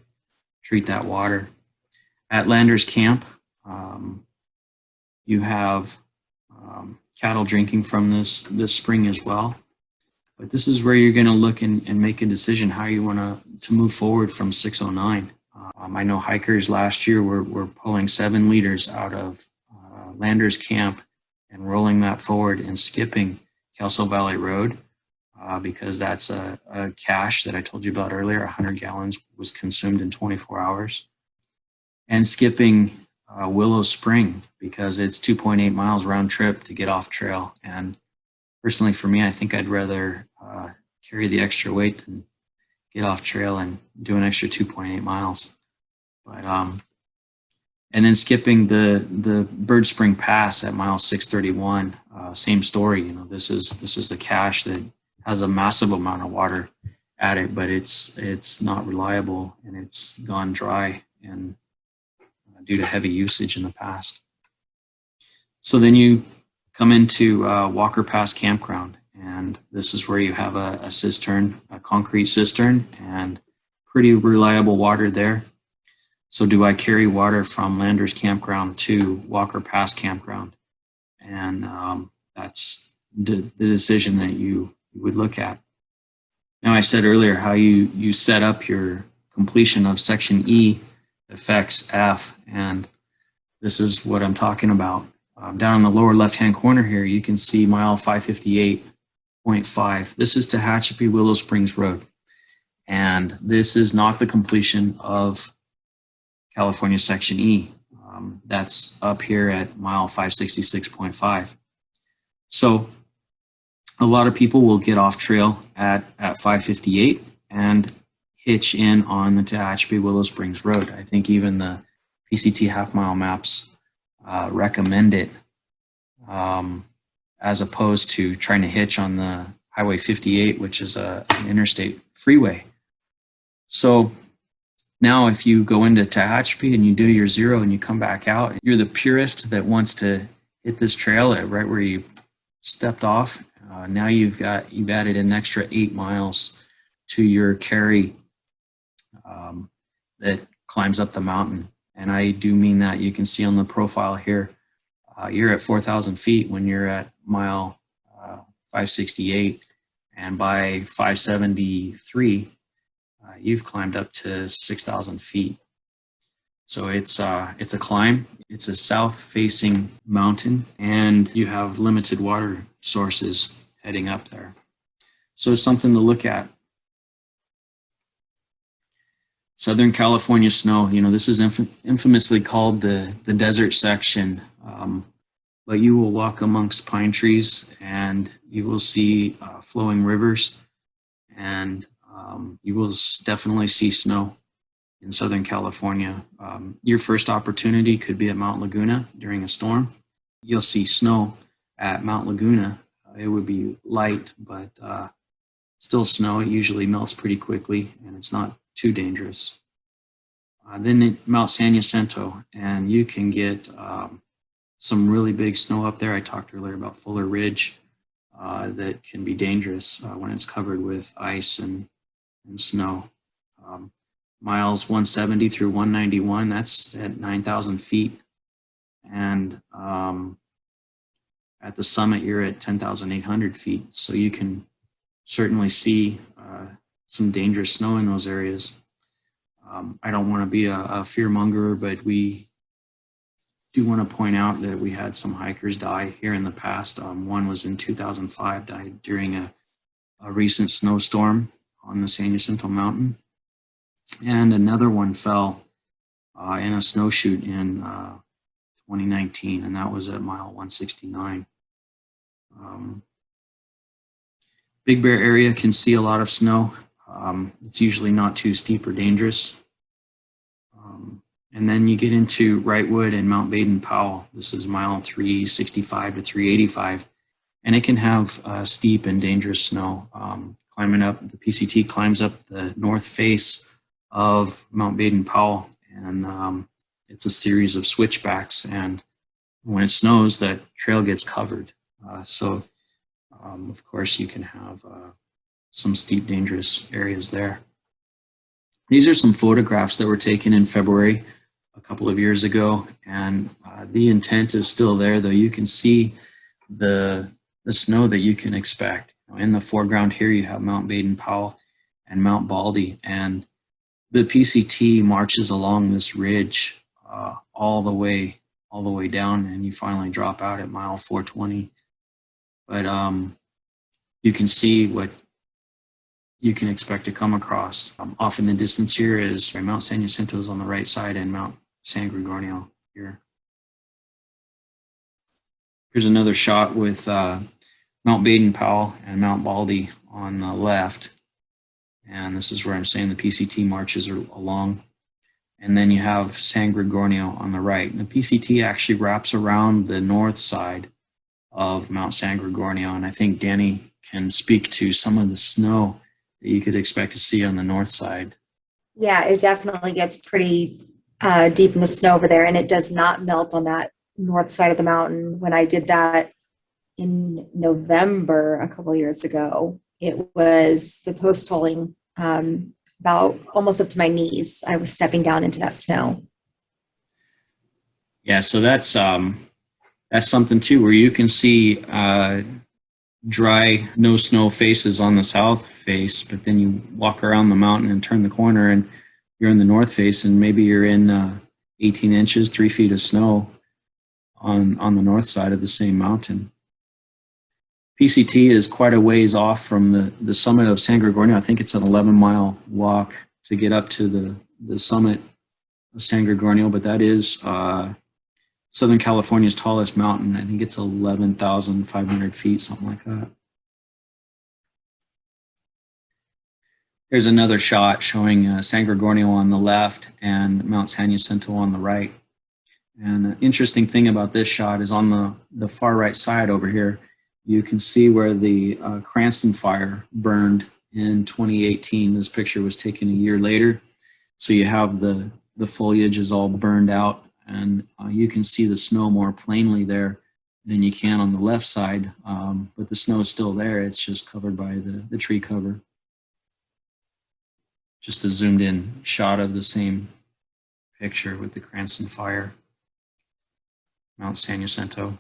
treat that water. At Landers Camp, you have cattle drinking from this spring as well. But this is where you're going to look and make a decision how you want to move forward from 609. I know hikers last year were pulling 7 liters out of Landers Camp and rolling that forward and skipping Kelso Valley Road because that's a cache that I told you about earlier. 100 gallons was consumed in 24 hours. And skipping Willow Spring because it's 2.8 miles round trip to get off trail. And personally, for me, I think I'd rather carry the extra weight than get off trail and do an extra 2.8 miles. But and then skipping the Bird Spring Pass at mile 631, same story. You know, this is a cache that has a massive amount of water at it, but it's not reliable and it's gone dry and due to heavy usage in the past. So then you come into Walker Pass Campground, and this is where you have a cistern, a concrete cistern, and pretty reliable water there. So do I carry water from Landers Campground to Walker Pass Campground? And that's the decision that you would look at. Now, I said earlier how you set up your completion of Section E affects F, and this is what I'm talking about. Down in the lower left-hand corner here, you can see mile 558.5. This is Tehachapi Willow Springs Road, and this is not the completion of California Section E. That's up here at mile 566.5. So a lot of people will get off trail at 558 and hitch in on the Tehachapi Willow Springs Road. I think even the PCT half-mile maps recommend it as opposed to trying to hitch on the Highway 58, which is an interstate freeway. So now if you go into Tehachapi and you do your 0 and you come back out, you're the purist that wants to hit this trail at right where you stepped off. Now you've added an extra 8 miles to your carry that climbs up the mountain. And I do mean that. You can see on the profile here, you're at 4,000 feet when you're at mile 568. And by 573, you've climbed up to 6,000 feet. So it's a climb. It's a south-facing mountain, and you have limited water sources heading up there. So it's something to look at. Southern California snow, you know, this is infamously called the desert section, but you will walk amongst pine trees and you will see flowing rivers, and you will definitely see snow in Southern California. Your first opportunity could be at Mount Laguna during a storm. You'll see snow at Mount Laguna. It would be light, but still snow. It usually melts pretty quickly and it's not too dangerous. Then at Mount San Jacinto, and you can get some really big snow up there. I talked earlier about Fuller Ridge that can be dangerous when it's covered with ice and snow. Miles 170 through 191, that's at 9,000 feet. And at the summit, you're at 10,800 feet. So you can certainly see some dangerous snow in those areas. I don't want to be a fear monger, but we do want to point out that we had some hikers die here in the past. One was in 2005, died during a recent snowstorm on the San Jacinto Mountain. And another one fell in a snowshoot in 2019, and that was at mile 169. Big Bear area can see a lot of snow. It's usually not too steep or dangerous. And then you get into Wrightwood and Mount Baden-Powell. This is mile 365 to 385. And it can have steep and dangerous snow. Climbing up, the PCT climbs up the north face of Mount Baden-Powell. And it's a series of switchbacks. And when it snows, that trail gets covered. So Of course, you can have some steep, dangerous areas there. These are some photographs that were taken in February a couple of years ago, and the intent is still there, though. You can see the snow that you can expect. In the foreground here, you have Mount Baden-Powell and Mount Baldy, and the PCT marches along this ridge all the way down, and you finally drop out at mile 420. But you can see what you can expect to come across. Off in the distance here is Mount San Jacinto is on the right side, and Mount San Gregorio here. Here's another shot with Mount Baden-Powell and Mount Baldy on the left. And this is where I'm saying the PCT marches are along. And then you have San Gregorio on the right. And the PCT actually wraps around the north side of Mount San Gregorio. And I think Danny can speak to some of the snow that you could expect to see on the north side. Yeah, it definitely gets pretty deep in the snow over there, and it does not melt on that north side of the mountain. When I did that in November a couple of years ago, it was the post holing about almost up to my knees. I was stepping down into that snow. Yeah, so that's something too, where you can see dry, no snow faces on the south face, but then you walk around the mountain and turn the corner and you're in the north face, and maybe you're in 18 inches, 3 feet of snow on the north side of the same mountain. PCT is quite a ways off from the summit of San Gregorio. I think it's an 11-mile walk to get up to the summit of San Gregorio, but that is Southern California's tallest mountain. I think it's 11,500 feet, something like that. Here's another shot showing San Gregorio on the left and Mount San Jacinto on the right. And an interesting thing about this shot is on the far right side over here, you can see where the Cranston fire burned in 2018. This picture was taken a year later. So you have the foliage is all burned out, and you can see the snow more plainly there than you can on the left side. But the snow is still there. It's just covered by the tree cover. Just a zoomed in shot of the same picture with the Cranston fire, Mount San Jacinto.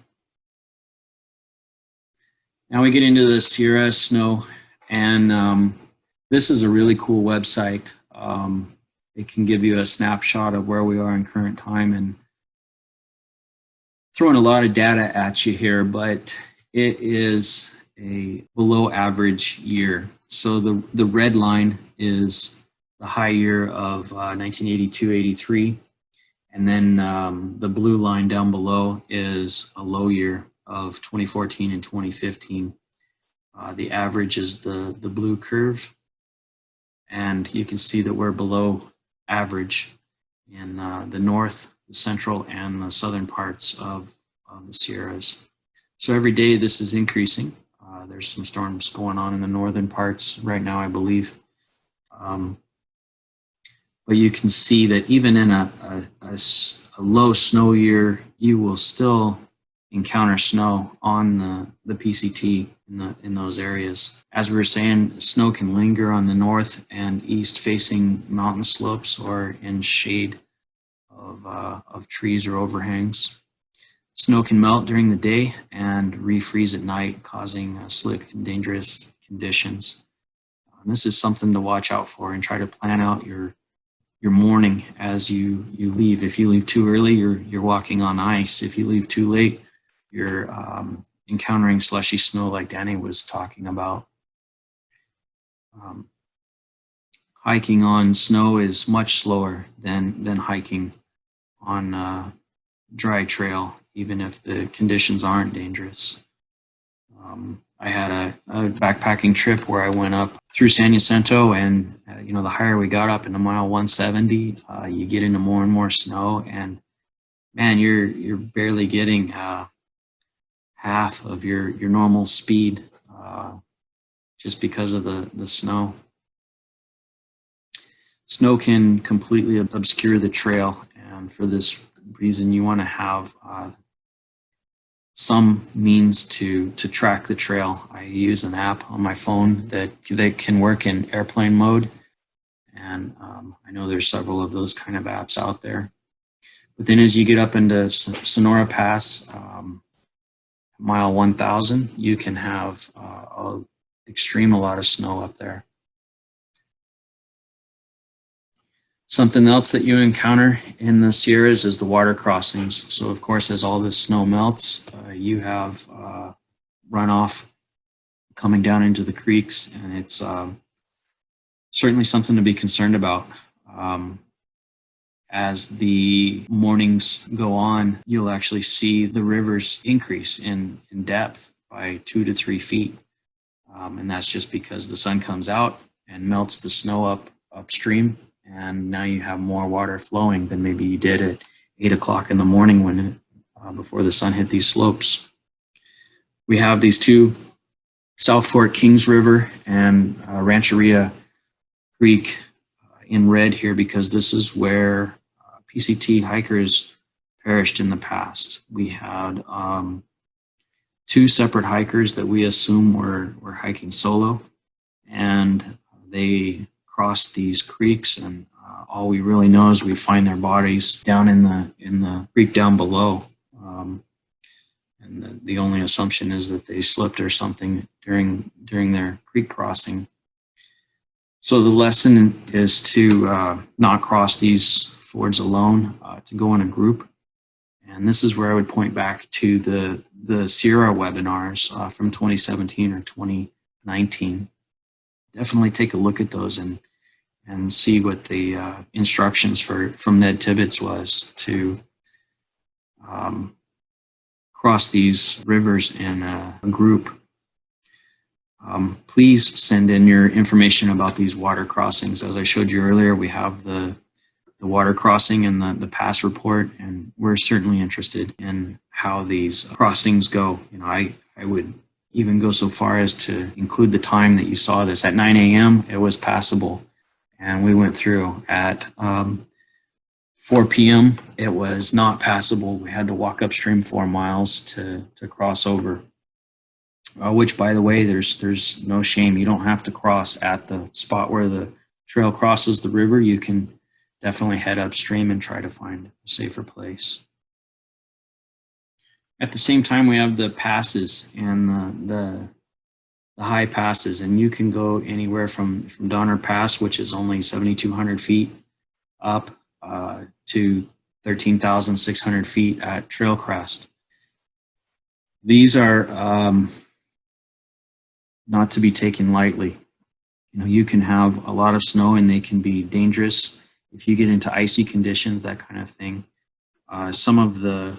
Now we get into the Sierra snow, and this is a really cool website. It can give you a snapshot of where we are in current time, and throwing a lot of data at you here, but it is a below average year. So the red line is the high year of 1982-83, and then the blue line down below is a low year of 2014 and 2015. The average is the blue curve, and you can see that we're below average in the north, the central, and the southern parts of the Sierras. So every day this is increasing. There's some storms going on in the northern parts right now, I believe. But you can see that even in a low snow year, you will still encounter snow on the PCT in those areas. As we were saying, snow can linger on the north and east facing mountain slopes or in shade of trees or overhangs. Snow can melt during the day and refreeze at night, causing slick and dangerous conditions. This is something to watch out for and try to plan out your morning as you leave. If you leave too early, you're walking on ice. If you leave too late, you're encountering slushy snow like Danny was talking about. Hiking on snow is much slower than hiking on a dry trail, even if the conditions aren't dangerous. I had a backpacking trip where I went up through San Jacinto, and the higher we got up into mile 170, you get into more and more snow, and man, you're barely getting half of your normal speed just because of the snow. Snow can completely obscure the trail, and for this reason, you want to have some means to track the trail. I use an app on my phone that can work in airplane mode, and I know there's several of those kind of apps out there. But then as you get up into Sonora Pass, mile 1000, you can have a lot of snow up there. Something else that you encounter in the Sierras is the water crossings. So of course, as all this snow melts, you have runoff coming down into the creeks, and it's certainly something to be concerned about. As the mornings go on, you'll actually see the rivers increase in depth by 2 to 3 feet. And that's just because the sun comes out and melts the snow upstream, and now you have more water flowing than maybe you did at 8 o'clock in the morning when before the sun hit these slopes. We have these two, South Fork Kings River and Rancheria Creek in red here, because this is where PCT hikers perished in the past. We had 2 separate hikers that we assume were hiking solo, and they crossed these creeks, and all we really know is we find their bodies down in the creek down below. And the only assumption is that they slipped or something during their creek crossing. So the lesson is to not cross these fords alone, to go in a group. And this is where I would point back to the Sierra webinars from 2017 or 2019. Definitely take a look at those and see what the instructions from Ned Tibbetts was to cross these rivers in a group. Please send in your information about these water crossings. As I showed you earlier, we have the water crossing and the pass report, and we're certainly interested in how these crossings go. You know, I would even go so far as to include the time that you saw this. At 9 a.m., it was passable, and we went through. At 4 p.m., it was not passable. We had to walk upstream 4 miles to cross over. Which, by the way, there's no shame. You don't have to cross at the spot where the trail crosses the river. You can definitely head upstream and try to find a safer place. At the same time, we have the passes and the high passes, and you can go anywhere from Donner Pass, which is only 7,200 feet, up to 13,600 feet at Trail Crest. These are not to be taken lightly. You know, you can have a lot of snow and they can be dangerous if you get into icy conditions, that kind of thing. Some of the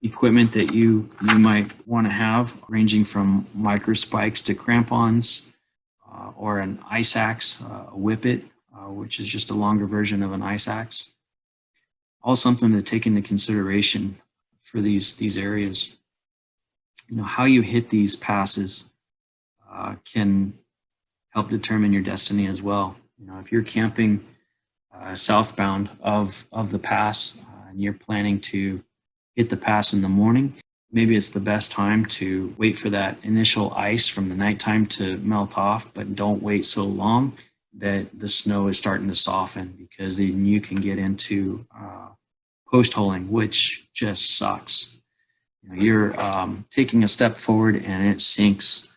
equipment that you might want to have, ranging from micro spikes to crampons, or an ice axe, a whippet, which is just a longer version of an ice axe. All something to take into consideration for these areas. You know, how you hit these passes can help determine your destiny as well. You know, if you're camping southbound of the pass and you're planning to hit the pass in the morning, maybe it's the best time to wait for that initial ice from the nighttime to melt off, but don't wait so long that the snow is starting to soften, because then you can get into post holing, which just sucks. You know, you're taking a step forward and it sinks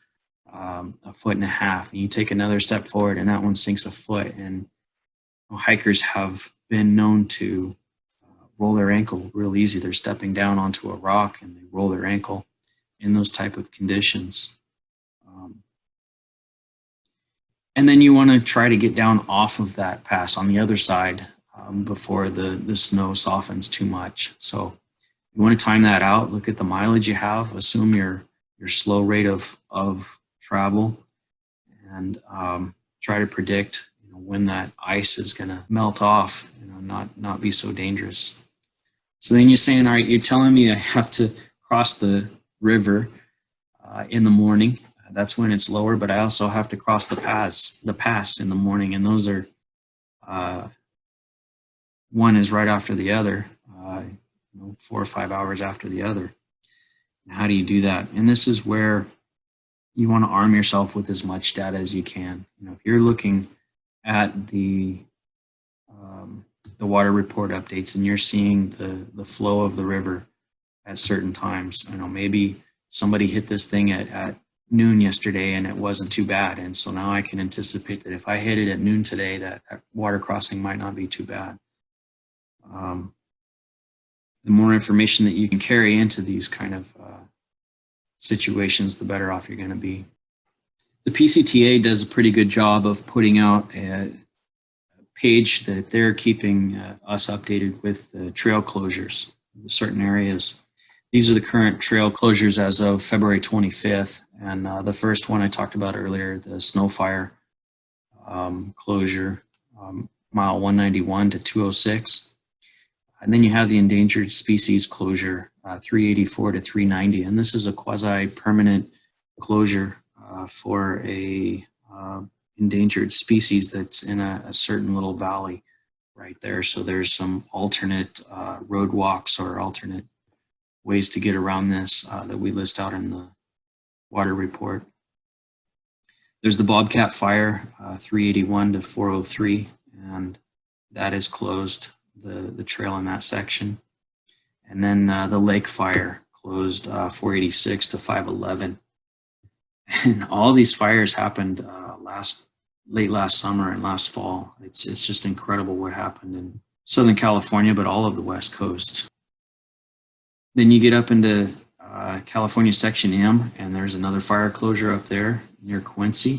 1.5 feet, and you take another step forward and that one sinks a foot. And hikers have been known to roll their ankle real easy. They're stepping down onto a rock and they roll their ankle in those type of conditions. And then you want to try to get down off of that pass on the other side before the snow softens too much. So you want to time that out, look at the mileage you have, assume your slow rate of travel, and try to predict when that ice is going to melt off, not be so dangerous. So then you're saying, all right, you're telling me I have to cross the river in the morning. That's when it's lower, but I also have to cross the pass in the morning, and those are one is right after the other, 4 or 5 hours after the other. How do you do that? And this is where you want to arm yourself with as much data as you can. If you're looking at the water report updates and you're seeing the flow of the river at certain times, maybe somebody hit this thing at noon yesterday and it wasn't too bad. And so now I can anticipate that if I hit it at noon today, that water crossing might not be too bad. The more information that you can carry into these kind of situations, the better off you're going to be. The PCTA does a pretty good job of putting out a page that they're keeping us updated with the trail closures in certain areas. These are the current trail closures as of February 25th. And the first one I talked about earlier, the snow fire closure, mile 191 to 206. And then you have the endangered species closure, 384 to 390. And this is a quasi-permanent closure for a endangered species that's in a certain little valley right there. So there's some alternate road walks or alternate ways to get around this that we list out in the water report. There's the Bobcat Fire, 381 to 403, and that is closed, the trail in that section. And then the Lake Fire closed 486 to 511. And all these fires happened late last summer and last fall. It's just incredible what happened in Southern California, but all of the West Coast. Then you get up into California Section M, and there's another fire closure up there near Quincy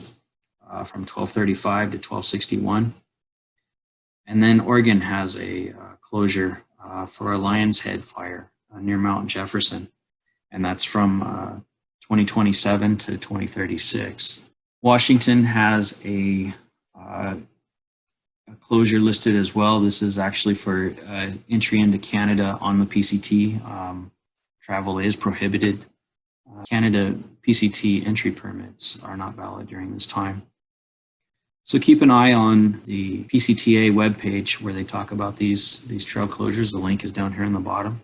from 1235 to 1261. And then Oregon has a closure for a Lion's Head fire near Mount Jefferson, and that's from 2027 to 2036. Washington has a closure listed as well. This is actually for entry into Canada on the PCT. Travel is prohibited. Canada PCT entry permits are not valid during this time. So keep an eye on the PCTA webpage where they talk about these trail closures. The link is down here in the bottom.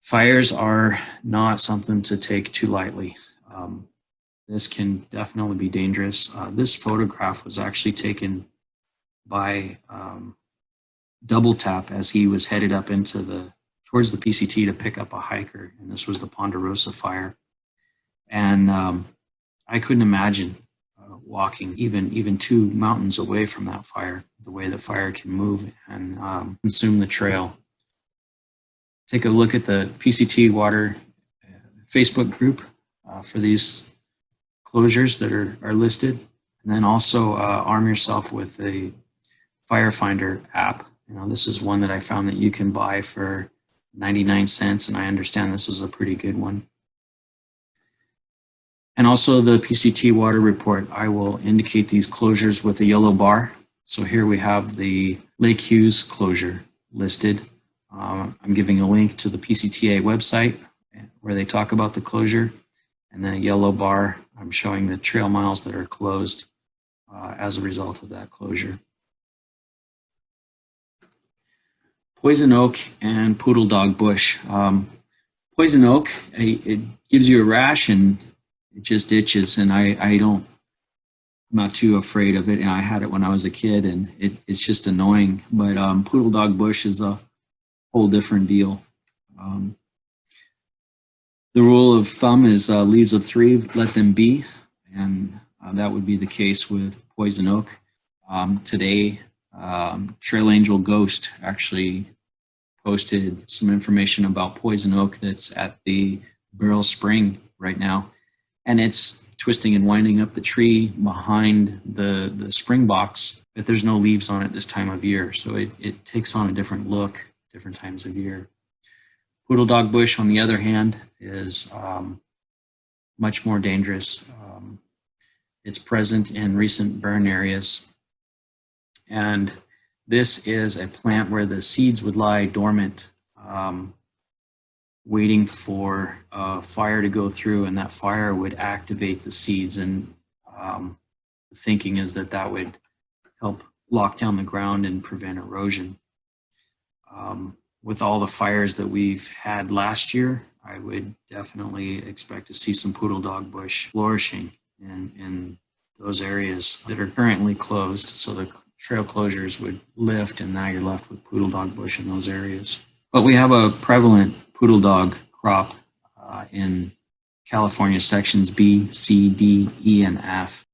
Fires are not something to take too lightly. This can definitely be dangerous. This photograph was actually taken by Double Tap as he was headed up towards the PCT to pick up a hiker, and this was the Ponderosa fire. And I couldn't imagine walking even 2 mountains away from that fire, the way that fire can move and consume the trail. Take a look at the PCT Water Facebook group for these closures that are listed. And then also arm yourself with a Firefinder app. This is one that I found that you can buy for 99 cents, and I understand this was a pretty good one. And also the PCT water report, I will indicate these closures with a yellow bar. So here we have the Lake Hughes closure listed. I'm giving a link to the PCTA website where they talk about the closure, and then a yellow bar, I'm showing the trail miles that are closed as a result of that closure. Poison oak and poodle dog bush. Poison oak, it gives you a rash and it just itches, and I'm not too afraid of it. And I had it when I was a kid, and it's just annoying. But poodle dog bush is a whole different deal. The rule of thumb is leaves of 3, let them be, and that would be the case with poison oak. Today, Trail Angel Ghost actually posted some information about poison oak that's at the Barrel Spring right now, and it's twisting and winding up the tree behind the spring box, but there's no leaves on it this time of year, so it takes on a different look different times of year. Poodle dog bush, on the other hand, is much more dangerous. It's present in recent burn areas, and this is a plant where the seeds would lie dormant, waiting for a fire to go through, and that fire would activate the seeds. And the thinking is that would help lock down the ground and prevent erosion. With all the fires that we've had last year, I would definitely expect to see some poodle dog bush flourishing in those areas that are currently closed. So the trail closures would lift, and now you're left with poodle dog bush in those areas. But we have a prevalent poodle dog crop in California sections B, C, D, E, and F.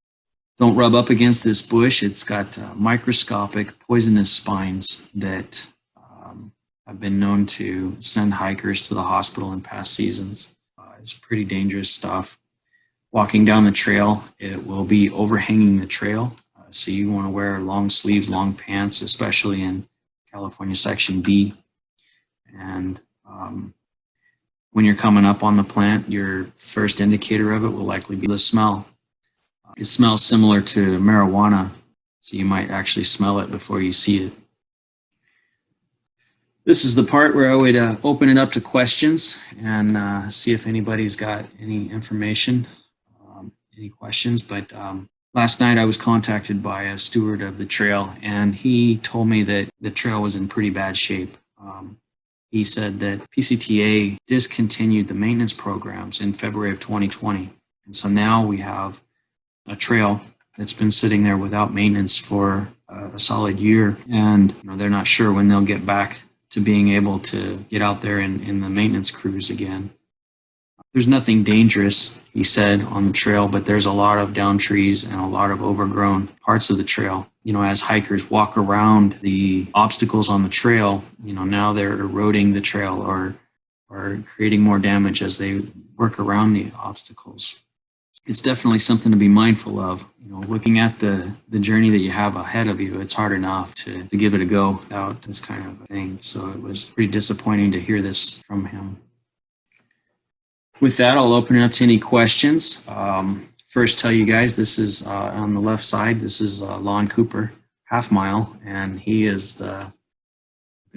Don't rub up against this bush. It's got microscopic poisonous spines that have been known to send hikers to the hospital in past seasons. It's pretty dangerous stuff. Walking down the trail, it will be overhanging the trail. So you want to wear long sleeves, long pants, especially in California section D. And when you're coming up on the plant, your first indicator of it will likely be the smell. It smells similar to marijuana, so you might actually smell it before you see it. This is the part where I would open it up to questions and see if anybody's got any information, any questions. But last night I was contacted by a steward of the trail, and he told me that the trail was in pretty bad shape. He said that PCTA discontinued the maintenance programs in February of 2020. And so now we have a trail that's been sitting there without maintenance for a solid year. And they're not sure when they'll get back to being able to get out there in the maintenance crews again. There's nothing dangerous, he said, on the trail, but there's a lot of down trees and a lot of overgrown parts of the trail. As hikers walk around the obstacles on the trail, now they're eroding the trail or creating more damage as they work around the obstacles. It's definitely something to be mindful of. Looking at the journey that you have ahead of you, it's hard enough to give it a go without this kind of thing. So it was pretty disappointing to hear this from him. With that, I'll open it up to any questions. First, tell you guys, this is on the left side, this is Lon Cooper, Half Mile, and he is the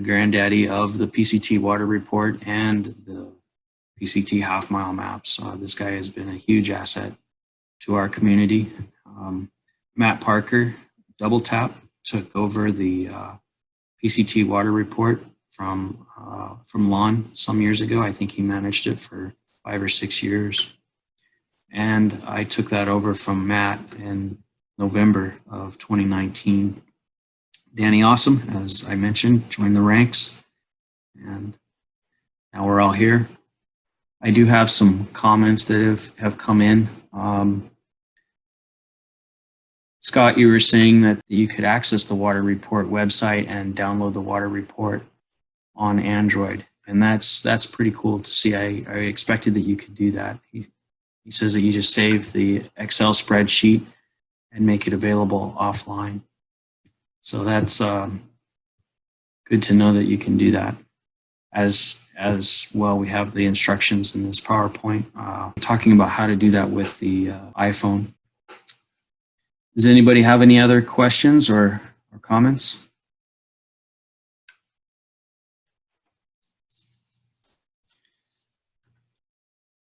granddaddy of the PCT water report and the PCT Half Mile maps. This guy has been a huge asset to our community. Matt Parker, Double Tap, took over the PCT water report from Lon some years ago. I think he managed it for 5 or 6 years. And I took that over from Matt in November of 2019. Danny Awesome, as I mentioned, joined the ranks. And now we're all here. I do have some comments that have come in. Scott, you were saying that you could access the water report website and download the water report on Android. And that's pretty cool to see. I expected that you could do that. He says that you just save the Excel spreadsheet and make it available offline. So that's good to know that you can do that. As well, we have the instructions in this PowerPoint talking about how to do that with the iPhone. Does anybody have any other questions or comments?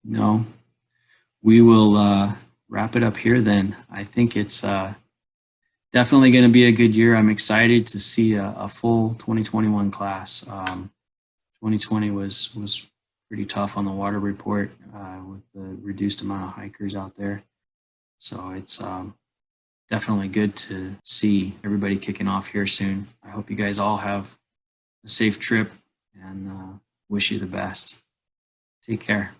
No. We will wrap it up here then. I think it's definitely going to be a good year. I'm excited to see a full 2021 class. 2020 was pretty tough on the water report with the reduced amount of hikers out there. So it's definitely good to see everybody kicking off here soon. I hope you guys all have a safe trip and wish you the best. Take care.